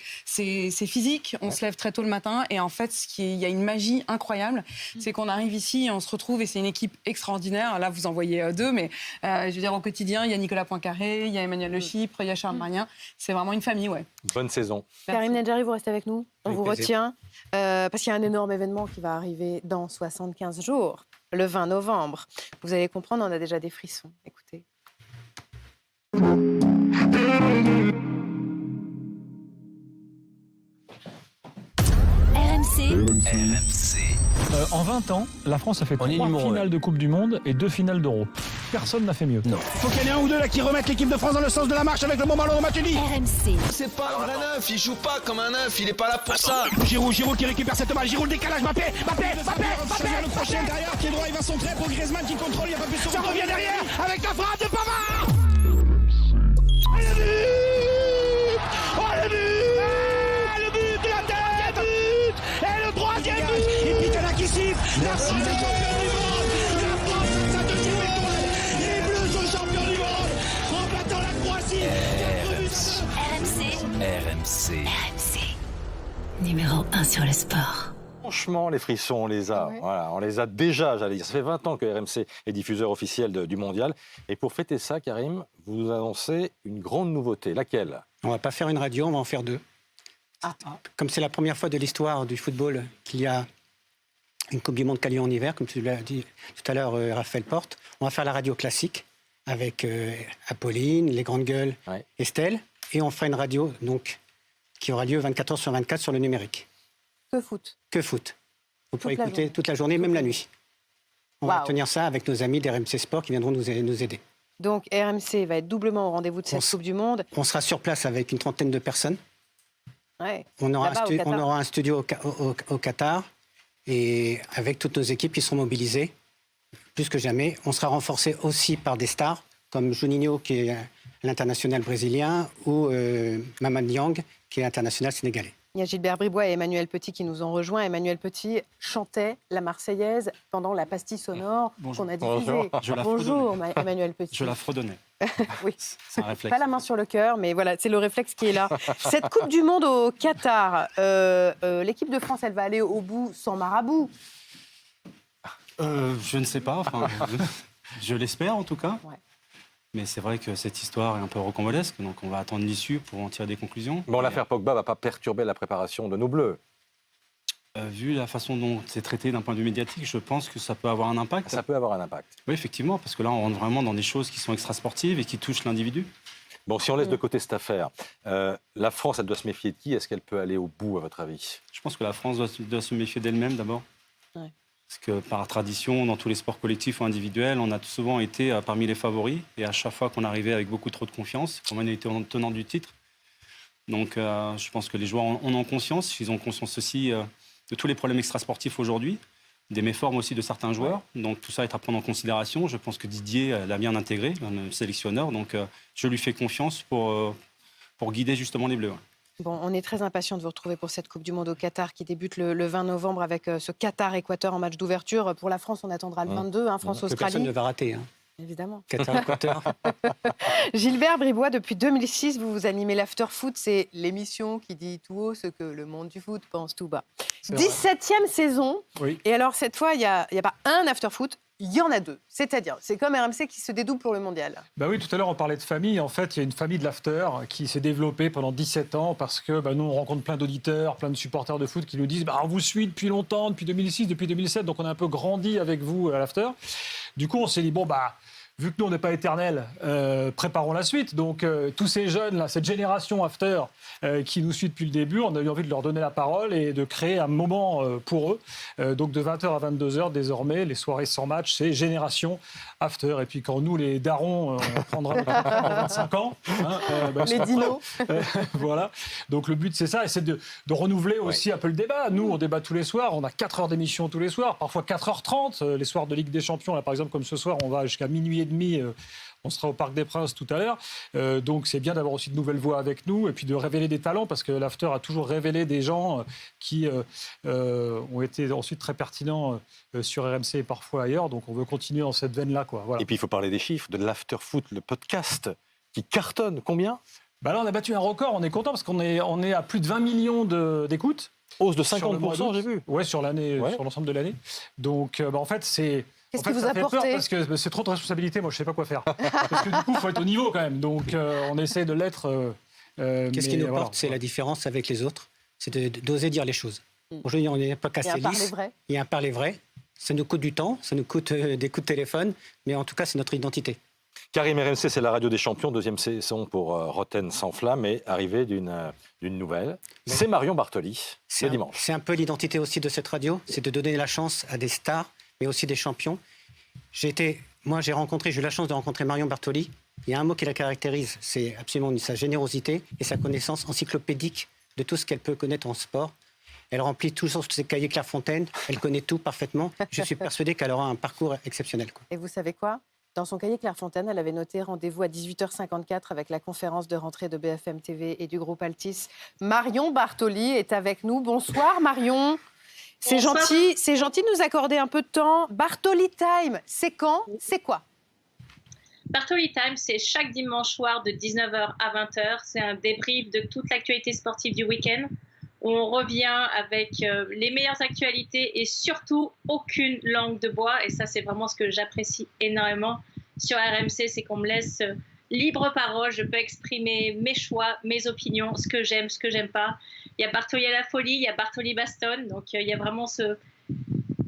physique. On se lève très tôt le matin et en fait, il y a une magie incroyable. C'est qu'on arrive ici et on se retrouve et c'est une équipe extraordinaire. Là, vous en voyez 2, mais je veux dire, au quotidien, il y a Nicolas Poincaré, il y a Emmanuel Le Chypre, il y a Charles Marien. C'est vraiment une famille, Bonne saison. Karim Nedjari, vous restez avec nous. On Avec vous plaisir. retient parce qu'il y a un énorme événement qui va arriver dans 75 jours, le 20 novembre. Vous allez comprendre, on a déjà des frissons. Écoutez. RMC. En 20 ans, la France a fait 3 finales de Coupe du Monde et 2 finales d'Euro. Personne n'a fait mieux. Non. Faut qu'il y en ait un ou deux là qui remettent l'équipe de France dans le sens de la marche avec le bon ballon au Matuidi. RMC. C'est pas un vrai neuf, il joue pas comme un neuf, il est pas là pour ça. Giroud qui récupère cette balle, Giroud le décalage, Mbappé, le crochet derrière, pied droit, il va centrer pour Griezmann qui contrôle, il n'y a pas plus sur ça revient derrière avec la frappe de Pavard. Et le but! Oh le but! Le but de la tête! Et le troisième but! Et Pitana qui siffle! La France est championne du monde! La France, sa deuxième étoile! Les Bleus sont champions du monde! En battant la Croatie! RMC. Numéro 1 sur le sport. Franchement, les frissons, on les a. Voilà, on les a déjà, j'allais dire. Ça fait 20 ans que RMC est diffuseur officiel du mondial. Et pour fêter ça, Karim, vous nous annoncez une grande nouveauté. Laquelle? On ne va pas faire une radio, on va en faire 2. Comme c'est la première fois de l'histoire du football qu'il y a une Coupe du Monde qui a lieu en hiver, comme tu l'as dit tout à l'heure, Raphaël Porte, on va faire la radio classique avec Apolline, les grandes gueules, Estelle. Et on fera une radio donc, qui aura lieu 24 heures sur 24 sur le numérique. Que foot. Vous pourrez écouter toute la journée, même la nuit. On va tenir ça avec nos amis d'RMC Sport qui viendront nous aider. Donc RMC va être doublement au rendez-vous de cette Coupe du Monde. On sera sur place avec une trentaine de personnes. Ouais. On aura un studio au Qatar et avec toutes nos équipes qui seront mobilisées, plus que jamais. On sera renforcé aussi par des stars comme Juninho, qui est l'international brésilien, ou Mamad Niang, qui est international sénégalais. Il y a Gilbert Bribois et Emmanuel Petit qui nous ont rejoints. Emmanuel Petit chantait la Marseillaise pendant la pastille sonore qu'on a diffusée. Bonjour, Emmanuel Petit. Je la fredonnais. Oui, c'est un réflexe. Pas la main sur le cœur, mais voilà, c'est le réflexe qui est là. Cette Coupe du Monde au Qatar, l'équipe de France, elle va aller au bout sans marabout. Je ne sais pas, enfin, je l'espère en tout cas. Ouais. Mais c'est vrai que cette histoire est un peu rocambolesque, donc on va attendre l'issue pour en tirer des conclusions. Bon, l'affaire Pogba ne va pas perturber la préparation de nos Bleus. Vu la façon dont c'est traité d'un point de vue médiatique, je pense que ça peut avoir un impact. Ça peut avoir un impact. Oui, effectivement, parce que là, on rentre vraiment dans des choses qui sont extrasportives et qui touchent l'individu. Bon, si on laisse de côté cette affaire, la France, elle doit se méfier de qui? Est-ce qu'elle peut aller au bout, à votre avis? Je pense que la France doit se méfier d'elle-même d'abord. Ouais. Parce que par tradition, dans tous les sports collectifs ou individuels, on a souvent été parmi les favoris. Et à chaque fois qu'on arrivait avec beaucoup trop de confiance, comme on a été tenant du titre. Donc je pense que les joueurs en ont conscience. Ils ont conscience aussi de tous les problèmes extrasportifs aujourd'hui, des méformes aussi de certains joueurs. Donc tout ça est à prendre en considération. Je pense que Didier l'a bien intégré, le sélectionneur. Donc je lui fais confiance pour guider justement les Bleus. Bon, on est très impatients de vous retrouver pour cette Coupe du Monde au Qatar qui débute le 20 novembre avec ce Qatar-Équateur en match d'ouverture. Pour la France, on attendra le 22, France-Australie. Personne ne va rater. Évidemment. Qatar-Équateur. Gilbert Bribois, depuis 2006, vous animez l'After-Foot. C'est l'émission qui dit tout haut ce que le monde du foot pense tout bas. 17e saison. Oui. Et alors, cette fois, il n'y a pas un After-Foot, il y en a 2. C'est-à-dire, c'est comme RMC qui se dédouble pour le mondial. Bah oui, tout à l'heure, on parlait de famille. En fait, il y a une famille de l'After qui s'est développée pendant 17 ans parce que nous, on rencontre plein d'auditeurs, plein de supporters de foot qui nous disent on vous suit depuis longtemps, depuis 2006, depuis 2007. Donc, on a un peu grandi avec vous à l'After. Du coup, on s'est dit, vu que nous, on n'est pas éternels, préparons la suite. Donc, tous ces jeunes, là, cette génération after qui nous suit depuis le début, on a eu envie de leur donner la parole et de créer un moment pour eux. Donc, de 20h à 22h, désormais, les soirées sans match, c'est génération after. Et puis, quand nous, les darons, on prendra 25 ans. Les dinos. Voilà. Donc, le but, c'est ça. Et c'est de renouveler aussi un peu le débat. Nous, on débat tous les soirs. On a 4 heures d'émission tous les soirs, parfois 4h30. Les soirs de Ligue des Champions, là, par exemple, comme ce soir, on va jusqu'à minuit et demi. On sera au Parc des Princes tout à l'heure. Donc, c'est bien d'avoir aussi de nouvelles voix avec nous et puis de révéler des talents parce que l'After a toujours révélé des gens qui ont été ensuite très pertinents sur RMC et parfois ailleurs. Donc, on veut continuer dans cette veine-là, quoi. Voilà. Et puis, il faut parler des chiffres, de l'After Foot, le podcast qui cartonne. Combien ? Là, on a battu un record. On est content parce qu'on est à plus de 20 millions d'écoutes. Hausse de 50%, j'ai vu. Oui, sur l'année, sur l'ensemble de l'année. Donc, en fait, c'est... Qu'est-ce qui vous a porté ? Parce que c'est trop de responsabilité, moi je ne sais pas quoi faire. Parce que du coup, il faut être au niveau quand même. Donc on essaie de l'être. Qu'est-ce qui nous porte ? C'est la différence avec les autres. C'est d'oser dire les choses. Aujourd'hui, on n'est pas cassé lisse. Il y a un parler vrai. Ça nous coûte du temps, ça nous coûte des coups de téléphone, mais en tout cas, c'est notre identité. Karim, RMC, c'est la radio des champions, 2e saison pour Roten sans flamme, et arrivée d'une nouvelle. C'est Marion Bartoli, ce dimanche. C'est un peu l'identité aussi de cette radio, c'est de donner la chance à des stars, mais aussi des champions. J'ai eu la chance de rencontrer Marion Bartoli. Il y a un mot qui la caractérise, c'est absolument sa générosité et sa connaissance encyclopédique de tout ce qu'elle peut connaître en sport. Elle remplit toujours ses cahiers Clairefontaine, elle connaît tout parfaitement. Je suis persuadé qu'elle aura un parcours exceptionnel. Et vous savez quoi ? Dans son cahier Clairefontaine, elle avait noté rendez-vous à 18h54 avec la conférence de rentrée de BFM TV et du groupe Altis. Marion Bartoli est avec nous. Bonsoir Marion. C'est gentil de nous accorder un peu de temps. Bartoli Time, c'est quand ? C'est quoi ? Bartoli Time, c'est chaque dimanche soir de 19h à 20h. C'est un débrief de toute l'actualité sportive du week-end. On revient avec les meilleures actualités et surtout aucune langue de bois. Et ça, c'est vraiment ce que j'apprécie énormément sur RMC, c'est qu'on me laisse libre parole. Je peux exprimer mes choix, mes opinions, ce que j'aime pas. Il y a Bartoli à la folie, il y a Bartoli Baston. Donc, il y a vraiment ce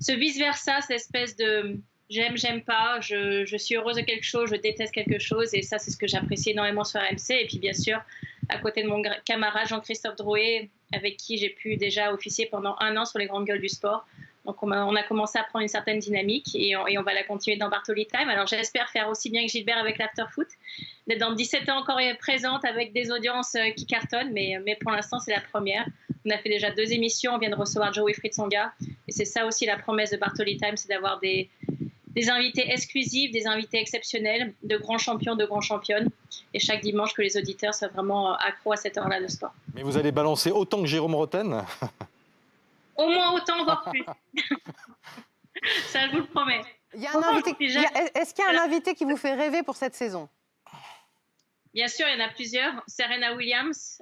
vice-versa, cette espèce de j'aime pas, je suis heureuse de quelque chose, je déteste quelque chose. Et ça, c'est ce que j'apprécie énormément sur RMC. Et puis, bien sûr, à côté de mon camarade Jean-Christophe Drouet, avec qui j'ai pu déjà officier pendant 1 an sur les grandes gueules du sport. Donc, on a commencé à prendre une certaine dynamique et on va la continuer dans Bartoli Time. Alors, j'espère faire aussi bien que Gilbert avec l'Afterfoot, d'être dans 17 ans encore présente avec des audiences qui cartonnent, mais pour l'instant, c'est la première. On a fait déjà 2 émissions, on vient de recevoir Joe Wilfried Tsonga. Et c'est ça aussi la promesse de Bartoli Time, c'est d'avoir des invités exclusifs, des invités exceptionnels, de grands champions, de grandes championnes. Et chaque dimanche, que les auditeurs soient vraiment accros à cette heure-là de sport. Mais vous allez balancer autant que Jérôme Roten ? Au moins autant, voire plus. Ça, je vous le promets. Est-ce qu'il y a un invité qui vous fait rêver pour cette saison ? Bien sûr, il y en a plusieurs. Serena Williams,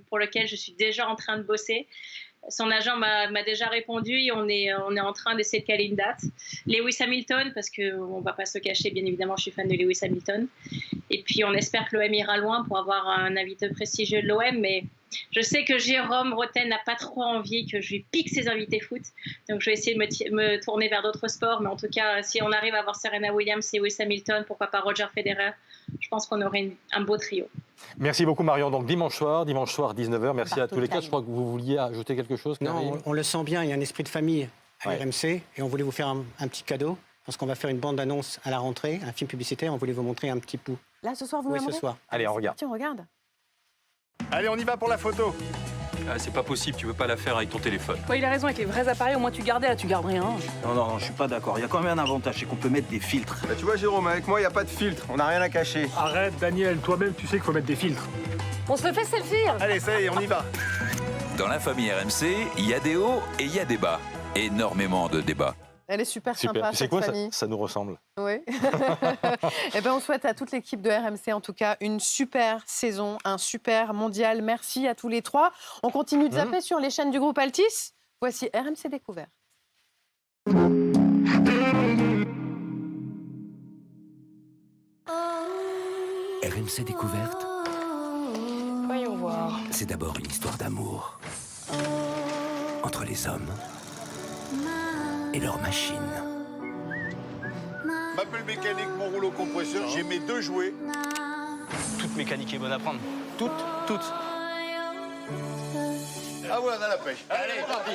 pour lequel je suis déjà en train de bosser. Son agent m'a déjà répondu et on est en train d'essayer de caler une date. Lewis Hamilton, parce qu'on ne va pas se cacher, bien évidemment, je suis fan de Lewis Hamilton. Et puis, on espère que l'OM ira loin pour avoir un invité prestigieux de l'OM. Mais je sais que Jérôme Roten n'a pas trop envie que je lui pique ses invités foot. Donc, je vais essayer de me tourner vers d'autres sports. Mais en tout cas, si on arrive à avoir Serena Williams et Lewis Hamilton, pourquoi pas Roger Federer, je pense qu'on aurait un beau trio. Merci beaucoup Marion. Donc dimanche soir 19h. Merci à tous les 4. Je crois que vous vouliez ajouter quelque chose, Karim. Non, on le sent bien, il y a un esprit de famille à RMC et on voulait vous faire un petit cadeau parce qu'on va faire une bande-annonce à la rentrée, un film publicitaire, on voulait vous montrer un petit bout. Là, ce soir, vous Oui, ce soir. Allez, on regarde. Tiens, on regarde. Allez, on y va pour la photo. C'est pas possible, tu veux pas la faire avec ton téléphone. Ouais, il a raison, avec les vrais appareils, au moins tu gardais, là tu gardes rien. Non, je suis pas d'accord. Il y a quand même un avantage, c'est qu'on peut mettre des filtres. Bah, tu vois, Jérôme, avec moi, il n'y a pas de filtre. On n'a rien à cacher. Arrête, Daniel, toi-même, tu sais qu'il faut mettre des filtres. On se fait selfie. Allez, ça y est, on y va. Dans la famille RMC, il y a des hauts et il y a des bas. Énormément de débats. Elle est super sympa, C'est cette quoi famille. Ça nous ressemble. Oui. Eh ben, on souhaite à toute l'équipe de RMC, en tout cas, une super saison, un super mondial. Merci à tous les 3. On continue de zapper sur les chaînes du groupe Altis. Voici RMC Découvert. RMC Découverte. Voyons voir. C'est d'abord une histoire d'amour entre les hommes et leurs machines. m'appelle mécanique, mon rouleau compresseur, j'ai mes 2 jouets. Toute mécanique est bonne à prendre. Toute. Ah ouais, on a la pêche. Allez, c'est parti.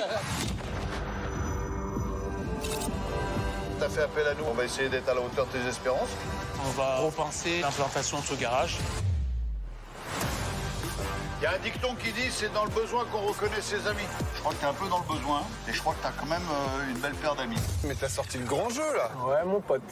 T'as fait appel à nous, on va essayer d'être à la hauteur de tes espérances. On va repenser l'implantation de ce garage. Il y a un dicton qui dit c'est dans le besoin qu'on reconnaît ses amis. Je crois que t'es un peu dans le besoin et je crois que t'as quand même une belle paire d'amis. Mais t'as sorti le grand jeu là. Ouais, mon pote.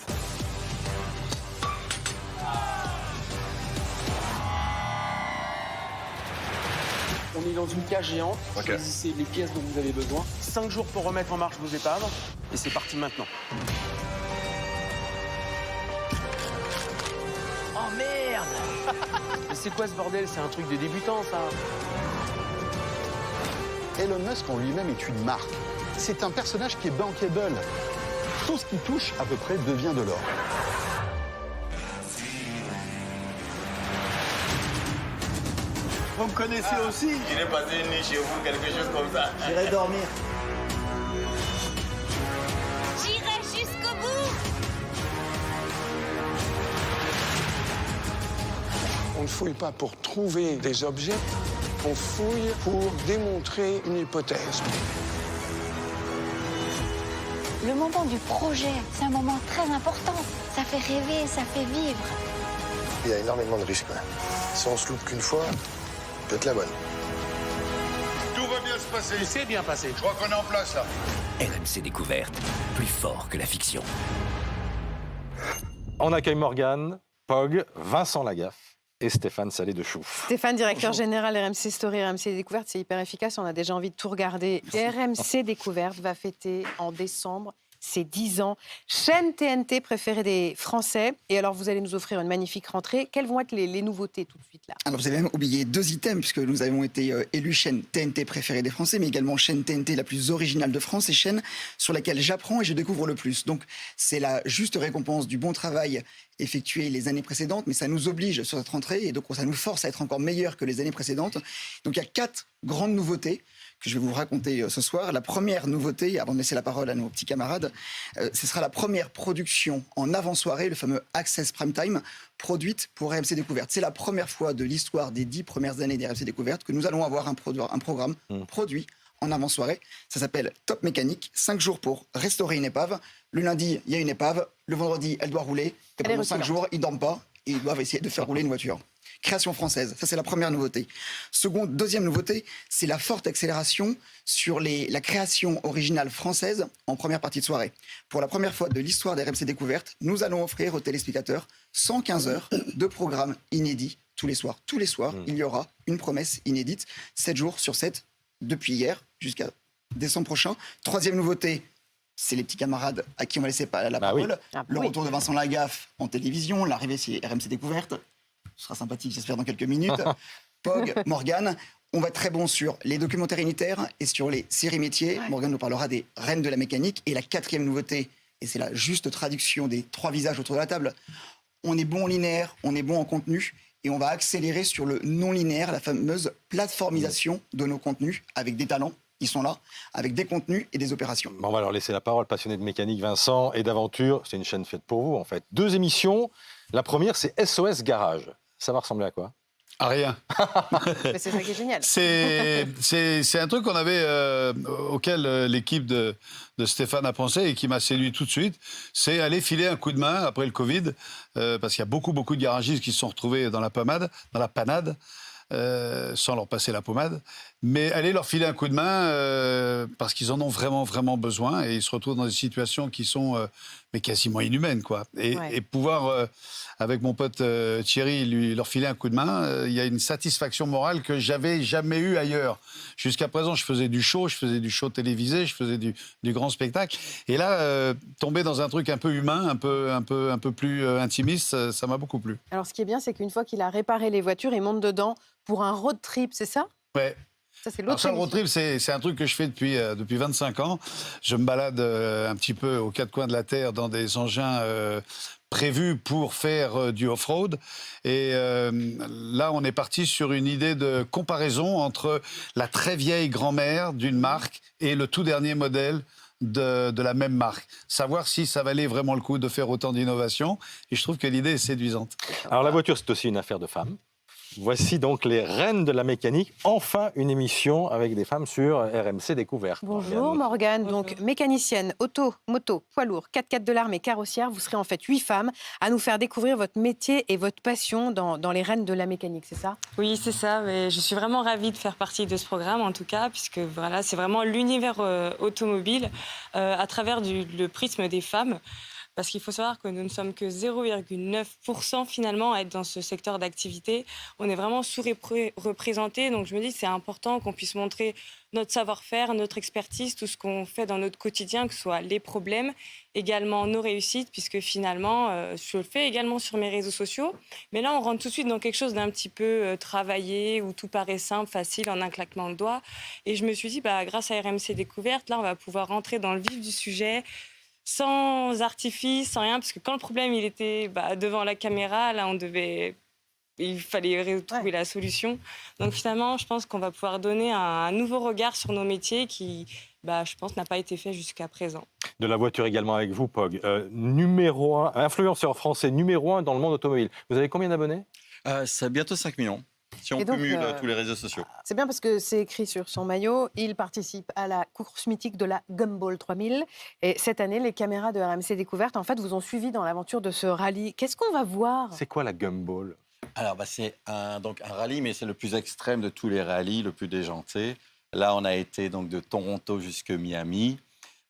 On est dans une cage géante. Choisissez les pièces dont vous avez besoin. 5 jours pour remettre en marche vos épaves. Et c'est parti maintenant. Oh merde. Mais c'est quoi ce bordel? C'est un truc de débutant, ça. Elon Musk en lui-même est une marque. C'est un personnage qui est bankable. Tout ce qui touche, à peu près, devient de l'or. Vous me connaissez aussi? J'irai passer une nuit chez vous, quelque chose comme ça. J'irai dormir. J'irai jusqu'au bout. On ne fouille pas pour trouver des objets, on fouille pour démontrer une hypothèse. Le moment du projet, c'est un moment très important. Ça fait rêver, ça fait vivre. Il y a énormément de risques quand même. Si on se loupe qu'une fois, peut-être la bonne. Tout va bien se passer. C'est bien passé. Je crois qu'on est en place là. RMC Découverte, plus fort que la fiction. On accueille Morgane, Pog, Vincent Lagaffe et Stéphane Salé de Chouf. Stéphane, directeur général RMC Story, RMC Découverte, c'est hyper efficace, on a déjà envie de tout regarder. RMC Découverte va fêter en décembre ses 10 ans. Chaîne TNT préférée des Français. Et alors, vous allez nous offrir une magnifique rentrée. Quelles vont être les nouveautés tout de suite là? Alors, vous avez même oublié 2 items, puisque nous avons été élus chaîne TNT préférée des Français, mais également chaîne TNT la plus originale de France et chaîne sur laquelle j'apprends et je découvre le plus. Donc, c'est la juste récompense du bon travail effectué les années précédentes, mais ça nous oblige sur cette rentrée et donc ça nous force à être encore meilleurs que les années précédentes. Donc, il y a 4 grandes nouveautés que je vais vous raconter ce soir. La première nouveauté, avant de laisser la parole à nos petits camarades, ce sera la première production en avant-soirée, le fameux Access Prime Time, produite pour RMC Découverte. C'est la première fois de l'histoire des 10 premières années d'RMC Découverte que nous allons avoir un programme produit en avant-soirée. Ça s'appelle Top Mécanique, 5 jours pour restaurer une épave. Le lundi, il y a une épave. Le vendredi, elle doit rouler. Et pendant 5 jours, ils ne dorment pas et ils doivent essayer de faire rouler une voiture. Création française, ça c'est la première nouveauté. Deuxième nouveauté, c'est la forte accélération sur la création originale française en première partie de soirée. Pour la première fois de l'histoire des RMC Découvertes, nous allons offrir aux téléspectateurs 115 heures de programmes inédits tous les soirs. Tous les soirs, il y aura une promesse inédite, 7 jours sur 7, depuis hier jusqu'à décembre prochain. Troisième nouveauté, c'est les petits camarades à qui on va laisser la parole. Le retour de Vincent Lagaffe en télévision, l'arrivée sur RMC Découverte. Ce sera sympathique, j'espère, dans quelques minutes. Pog, Morgane, on va être très bon sur les documentaires unitaires et sur les séries métiers. Morgane nous parlera des reines de la mécanique. Et la 4e nouveauté, et c'est la juste traduction des 3 visages autour de la table, on est bon en linéaire, on est bon en contenu, et on va accélérer sur le non-linéaire, la fameuse plateformisation de nos contenus avec des talents. Ils sont là, avec des contenus et des opérations. On va leur laisser la parole, passionné de mécanique, Vincent, et d'aventure. C'est une chaîne faite pour vous, en fait. 2 émissions. La première, c'est SOS Garage. Ça va ressembler à quoi? À rien. Mais c'est ça qui est génial. C'est un truc qu'on avait, auquel l'équipe de Stéphane a pensé et qui m'a séduit tout de suite. C'est aller filer un coup de main après le Covid, parce qu'il y a beaucoup de garagistes qui se sont retrouvés dans la panade. Sans leur passer la pommade, mais aller leur filer un coup de main parce qu'ils en ont vraiment besoin et ils se retrouvent dans des situations qui sont mais quasiment inhumaines, quoi. Et pouvoir, avec mon pote Thierry, leur filer un coup de main, il y a une satisfaction morale que j'avais jamais eue ailleurs. Jusqu'à présent, je faisais du show télévisé, je faisais du grand spectacle, et là, tomber dans un truc un peu humain, un peu plus intimiste, ça m'a beaucoup plu. Alors, ce qui est bien, c'est qu'une fois qu'il a réparé les voitures, il monte dedans pour un road trip, c'est ça? Ouais. Ça, c'est l'autre le road trip, c'est un truc que je fais depuis 25 ans. Je me balade un petit peu aux 4 coins de la Terre dans des engins prévus pour faire du off-road. Et là, on est parti sur une idée de comparaison entre la très vieille grand-mère d'une marque et le tout dernier modèle de la même marque. Savoir si ça valait vraiment le coup de faire autant d'innovation. Et je trouve que l'idée est séduisante. Alors la voiture, c'est aussi une affaire de femmes. Voici donc les reines de la mécanique. Enfin, une émission avec des femmes sur RMC Découverte. Bonjour Morgane. Donc mécanicienne, auto, moto, poids lourd, 4x4 de l'armée, carrossière. Vous serez en fait 8 femmes à nous faire découvrir votre métier et votre passion dans les reines de la mécanique, c'est ça? Oui, c'est ça. Mais je suis vraiment ravie de faire partie de ce programme, en tout cas, puisque voilà, c'est vraiment l'univers automobile à travers le prisme des femmes. Parce qu'il faut savoir que nous ne sommes que 0,9% finalement à être dans ce secteur d'activité. On est vraiment sous-représentés. Donc je me dis que c'est important qu'on puisse montrer notre savoir-faire, notre expertise, tout ce qu'on fait dans notre quotidien, que ce soit les problèmes, également nos réussites, puisque finalement, je le fais également sur mes réseaux sociaux. Mais là, on rentre tout de suite dans quelque chose d'un petit peu travaillé, où tout paraît simple, facile, en un claquement de doigts. Et je me suis dit, grâce à RMC Découverte, là, on va pouvoir rentrer dans le vif du sujet, sans artifice, sans rien, parce que quand le problème il était devant la caméra, là il fallait trouver la solution. Donc finalement, je pense qu'on va pouvoir donner un nouveau regard sur nos métiers qui, je pense, n'a pas été fait jusqu'à présent. De la voiture également avec vous, Pog. Numéro 1, influenceur français numéro 1 dans le monde automobile. Vous avez combien d'abonnés? C'est bientôt 5 millions. Si on cumule tous les réseaux sociaux. C'est bien parce que c'est écrit sur son maillot. Il participe à la course mythique de la Gumball 3000. Et cette année, les caméras de RMC Découverte, en fait, vous ont suivi dans l'aventure de ce rallye. Qu'est-ce qu'on va voir? C'est quoi la Gumball? Alors, c'est un rallye, mais c'est le plus extrême de tous les rallyes, le plus déjanté. Là, on a été donc de Toronto jusqu'à Miami.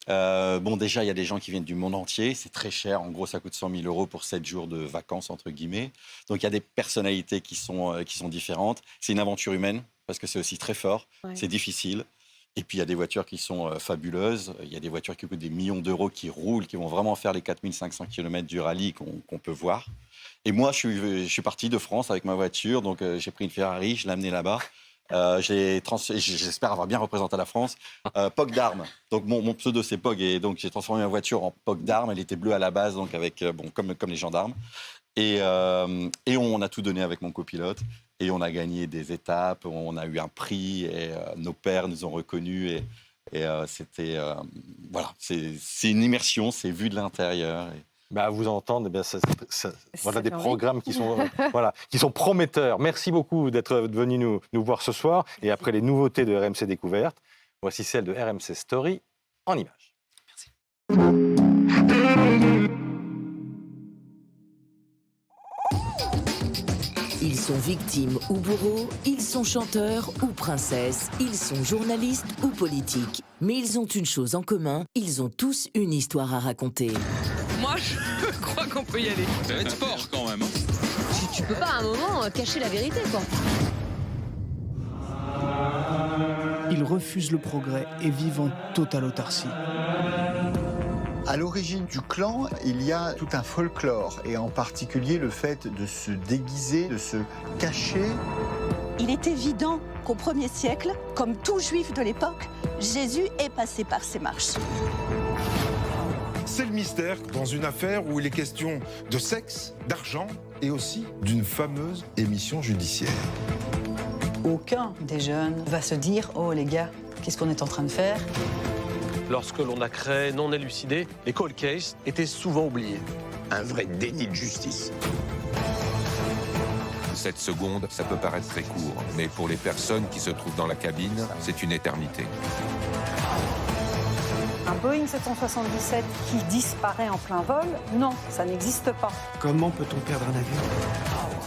Déjà, il y a des gens qui viennent du monde entier. C'est très cher. En gros, ça coûte 100 000 € pour 7 jours de vacances, entre guillemets. Donc, il y a des personnalités qui sont différentes. C'est une aventure humaine, parce que c'est aussi très fort. Ouais. C'est difficile. Et puis, il y a des voitures qui sont fabuleuses. Il y a des voitures qui coûtent des millions d'euros, qui roulent, qui vont vraiment faire les 4500 km du rallye qu'on peut voir. Et moi, je suis parti de France avec ma voiture. Donc, j'ai pris une Ferrari, je l'ai amenée là-bas. J'espère avoir bien représenté la France. Pog d'armes. Donc mon pseudo c'est Pog et donc j'ai transformé ma voiture en Pog d'armes. Elle était bleue à la base, donc avec comme les gendarmes. Et on a tout donné avec mon copilote et on a gagné des étapes. On a eu un prix et nos pairs nous ont reconnus et c'était c'est une immersion, c'est vu de l'intérieur. À vous entendre, voilà des programmes qui sont prometteurs. Merci beaucoup d'être venu nous voir ce soir. Et après les nouveautés de RMC Découverte, voici celle de RMC Story en images. Merci. Ils sont victimes ou bourreaux, ils sont chanteurs ou princesses, ils sont journalistes ou politiques. Mais ils ont une chose en commun, ils ont tous une histoire à raconter. Moi, je crois qu'on peut y aller. Ça va être sport quand même. Tu peux pas à un moment cacher la vérité, quoi. Ils refusent le progrès et vivent en totale autarcie. À l'origine du clan, il y a tout un folklore, et en particulier le fait de se déguiser, de se cacher. Il est évident qu'au 1er siècle, comme tout juif de l'époque, Jésus est passé par ces marches. C'est le mystère dans une affaire où il est question de sexe, d'argent et aussi d'une fameuse émission judiciaire. Aucun des jeunes va se dire « Oh les gars, qu'est-ce qu'on est en train de faire ?» Lorsque l'on a créé non élucidé, les cold cases étaient souvent oubliés. Un vrai déni de justice. 7 secondes, ça peut paraître très court, mais pour les personnes qui se trouvent dans la cabine, c'est une éternité. Un Boeing 777 qui disparaît en plein vol, non, ça n'existe pas. Comment peut-on perdre un avion?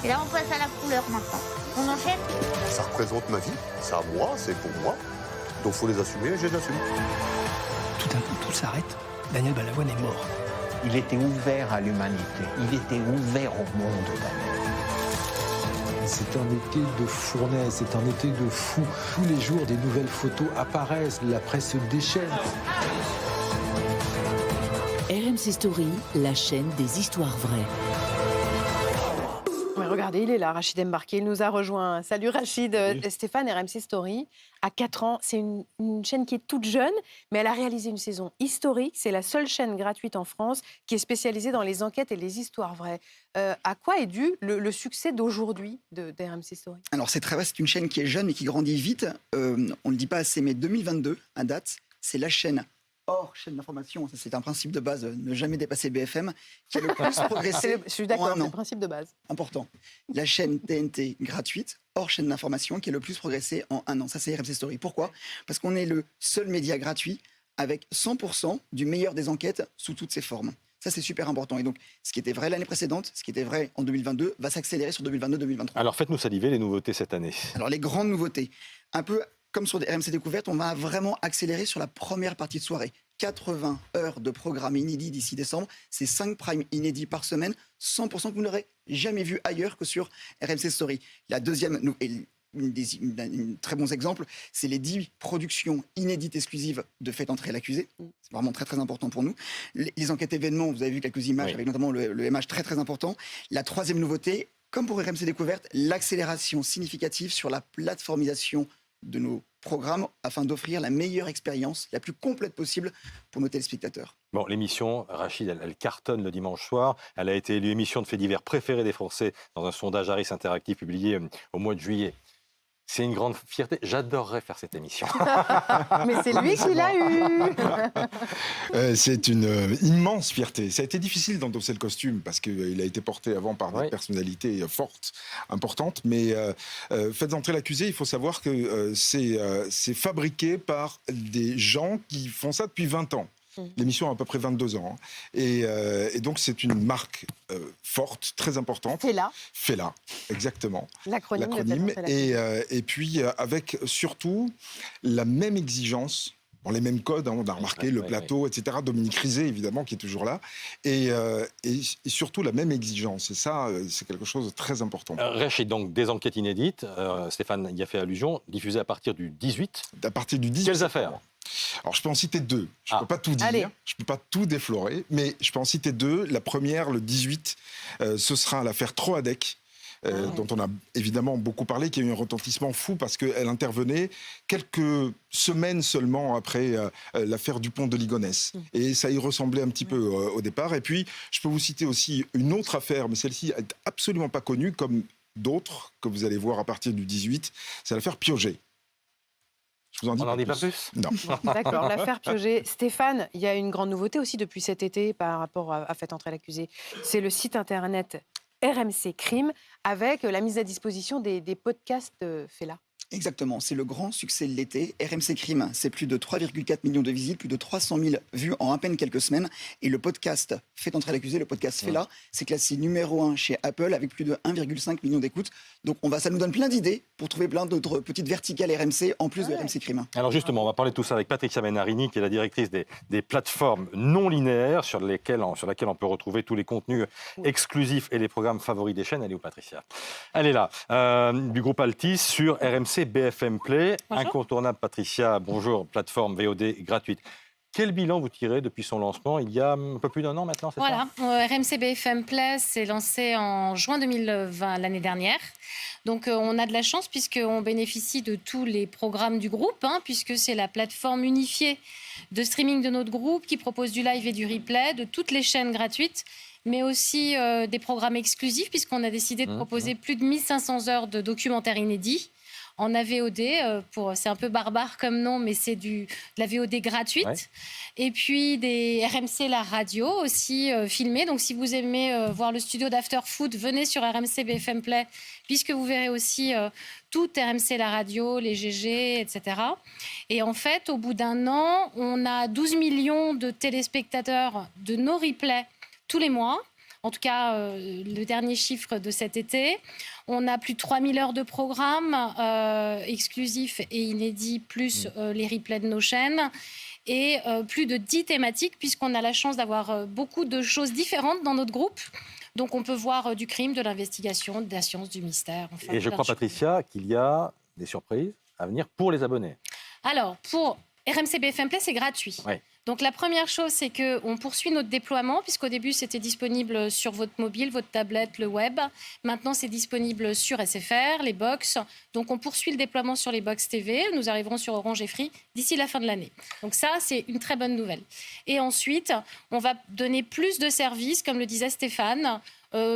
Et là, on passe à la couleur maintenant. On enchaîne? Ça représente ma vie, c'est à moi, c'est pour moi. Donc il faut les assumer et je les assume. Tout d'un coup, tout s'arrête. Daniel Balavoine est mort. Il était ouvert à l'humanité, il était ouvert au monde, Daniel. C'est un été de fournaise, c'est un été de fou. Tous les jours, des nouvelles photos apparaissent, la presse se déchaîne. RMC Story, la chaîne des histoires vraies. Ouais, regardez, il est là, Rachid Embarqué, il nous a rejoint. Salut Rachid. Oui. Stéphane, RMC Story, à 4 ans, c'est une chaîne qui est toute jeune, mais elle a réalisé une saison historique. C'est la seule chaîne gratuite en France qui est spécialisée dans les enquêtes et les histoires vraies. À quoi est dû le succès d'aujourd'hui d'RMC Story? Alors c'est très vrai, c'est une chaîne qui est jeune et qui grandit vite. On ne le dit pas assez, mais 2022, à date, c'est la chaîne hors chaîne d'information, ça c'est un principe de base, ne jamais dépasser BFM, qui a le plus progressé. Je suis d'accord, en un c'est an. le principe de base. Important. La chaîne TNT gratuite, hors chaîne d'information, qui a le plus progressé en un an. Ça, c'est RMC Story. Pourquoi ? Parce qu'on est le seul média gratuit avec 100% du meilleur des enquêtes sous toutes ses formes. Ça, c'est super important. Et donc, ce qui était vrai l'année précédente, ce qui était vrai en 2022, va s'accélérer sur 2022-2023. Alors, faites-nous saliver les nouveautés cette année. Alors, les grandes nouveautés. Un peu comme sur des RMC Découvertes, on va vraiment accélérer sur la première partie de soirée. 80 heures de programme inédit d'ici décembre. C'est 5 primes inédits par semaine, 100% que vous n'aurez jamais vu ailleurs que sur RMC Story. La deuxième, un très bon exemple, c'est les 10 productions inédites exclusives de Faites entrer l'accusé. C'est vraiment très très important pour nous. Les enquêtes événements, vous avez vu quelques images, avec notamment le MH très très important. La troisième nouveauté, comme pour RMC Découverte, l'accélération significative sur la plateformisation de nos programmes afin d'offrir la meilleure expérience, la plus complète possible pour nos téléspectateurs. Bon, l'émission, Rachid, elle cartonne le dimanche soir. Elle a été élue émission de faits divers préférée des Français dans un sondage Harris Interactive publié au mois de juillet. C'est une grande fierté. J'adorerais faire cette émission. Mais c'est lui qui l'a eu. C'est une immense fierté. Ça a été difficile d'endosser le costume parce qu'il a été porté avant par des personnalités fortes, importantes. Mais Faites entrer l'accusé, il faut savoir que c'est fabriqué par des gens qui font ça depuis 20 ans. L'émission a à peu près 22 ans. Et donc, c'est une marque forte, très importante. Fela, exactement. L'acronyme. Et puis, avec surtout la même exigence. Bon, les mêmes codes, on a remarqué le plateau, etc. Dominique Rizet, évidemment, qui est toujours là. Et surtout la même exigence. Et ça, c'est quelque chose de très important. Rachid, donc des enquêtes inédites. Stéphane y a fait allusion. Diffusées à partir du 18. À partir du 18. Quelles affaires ? Alors, je peux en citer 2. Je ne peux pas tout dire, je ne peux pas tout déflorer, mais je peux en citer 2. La première, le 18, ce sera l'affaire Troadec, dont on a évidemment beaucoup parlé, qui a eu un retentissement fou parce qu'elle intervenait quelques semaines seulement après l'affaire Dupont de Ligonnès. Et ça y ressemblait un petit peu au départ. Et puis, je peux vous citer aussi une autre affaire, mais celle-ci n'est absolument pas connue, comme d'autres que vous allez voir à partir du 18. C'est l'affaire Piogé. On n'en dit pas plus ? Non. D'accord, l'affaire Piogé. Stéphane, il y a une grande nouveauté aussi depuis cet été par rapport à Faites entrer l'accusé. C'est le site internet RMC Crime avec la mise à disposition des podcasts Fela. Exactement, c'est le grand succès de l'été. RMC Crime, c'est plus de 3,4 millions de visites, plus de 300 000 vues en à peine quelques semaines. Et le podcast Faites entrer l'accusé, le podcast Fela, c'est classé numéro 1 chez Apple avec plus de 1,5 million d'écoutes. Donc ça nous donne plein d'idées pour trouver plein d'autres petites verticales RMC en plus de RMC Crime. Alors justement, on va parler de tout ça avec Patricia Menarini, qui est la directrice des plateformes non linéaires sur laquelle on peut retrouver tous les contenus exclusifs et les programmes favoris des chaînes. Elle est où, Patricia ? Elle est là, du groupe Altis sur RMC BFM Play. Bonjour. Incontournable, Patricia, bonjour, plateforme VOD gratuite. Quel bilan vous tirez depuis son lancement il y a un peu plus d'un an maintenant, c'est ça ? RMC BFM Play s'est lancé en juin 2020, l'année dernière. Donc on a de la chance puisqu'on bénéficie de tous les programmes du groupe, puisque c'est la plateforme unifiée de streaming de notre groupe qui propose du live et du replay, de toutes les chaînes gratuites, mais aussi des programmes exclusifs puisqu'on a décidé de proposer plus de 1500 heures de documentaires inédits. En AVOD, c'est un peu barbare comme nom, mais c'est de la VOD gratuite. Ouais. Et puis des RMC La Radio aussi filmés. Donc si vous aimez voir le studio d'After Food, venez sur RMC BFM Play, puisque vous verrez aussi tout RMC La Radio, les GG, etc. Et en fait, au bout d'un an, on a 12 millions de téléspectateurs de nos replays tous les mois. En tout cas, le dernier chiffre de cet été. On a plus de 3000 heures de programmes exclusifs et inédits, plus les replays de nos chaînes. Et plus de 10 thématiques, puisqu'on a la chance d'avoir beaucoup de choses différentes dans notre groupe. Donc on peut voir du crime, de l'investigation, de la science, du mystère. Enfin, et je crois, Patricia, qu'il y a des surprises à venir pour les abonnés. Alors, pour RMC BFM Play, c'est gratuit. Ouais. Donc la première chose, c'est qu'on poursuit notre déploiement, puisqu'au début, c'était disponible sur votre mobile, votre tablette, le web. Maintenant, c'est disponible sur SFR, les box. Donc on poursuit le déploiement sur les box TV. Nous arriverons sur Orange et Free d'ici la fin de l'année. Donc ça, c'est une très bonne nouvelle. Et ensuite, on va donner plus de services, comme le disait Stéphane,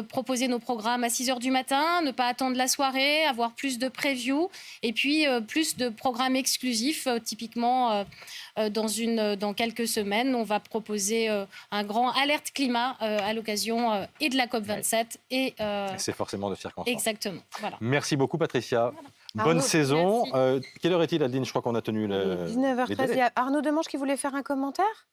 proposer nos programmes à 6h du matin, ne pas attendre la soirée, avoir plus de preview et puis plus de programmes exclusifs. Typiquement, dans quelques semaines, on va proposer un grand alerte climat à l'occasion et de la COP27. C'est forcément de circonstance. Exactement. Voilà. Merci beaucoup, Patricia. Bonne Arnaud, saison. Quelle heure est-il, Adeline? Je crois qu'on a tenu le. 19h13. Il y a Arnaud Demange qui voulait faire un commentaire?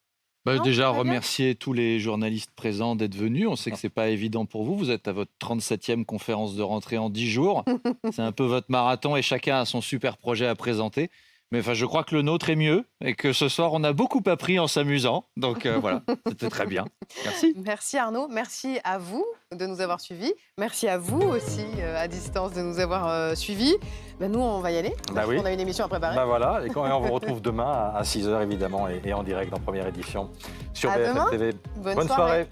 Non, déjà, tout va bien remercier tous les journalistes présents d'être venus. On sait que ce n'est pas évident pour vous. Vous êtes à votre 37e conférence de rentrée en 10 jours. C'est un peu votre marathon et chacun a son super projet à présenter. Mais enfin, je crois que le nôtre est mieux et que ce soir, on a beaucoup appris en s'amusant. Donc voilà, c'était très bien. Merci. Merci Arnaud. Merci à vous de nous avoir suivis. Merci à vous aussi, à distance, de nous avoir suivis. Nous, on va y aller. Oui. On a une émission à préparer. Voilà, et on vous retrouve demain à 6h, évidemment, et en direct dans Première Édition sur BFM TV. Bonne soirée.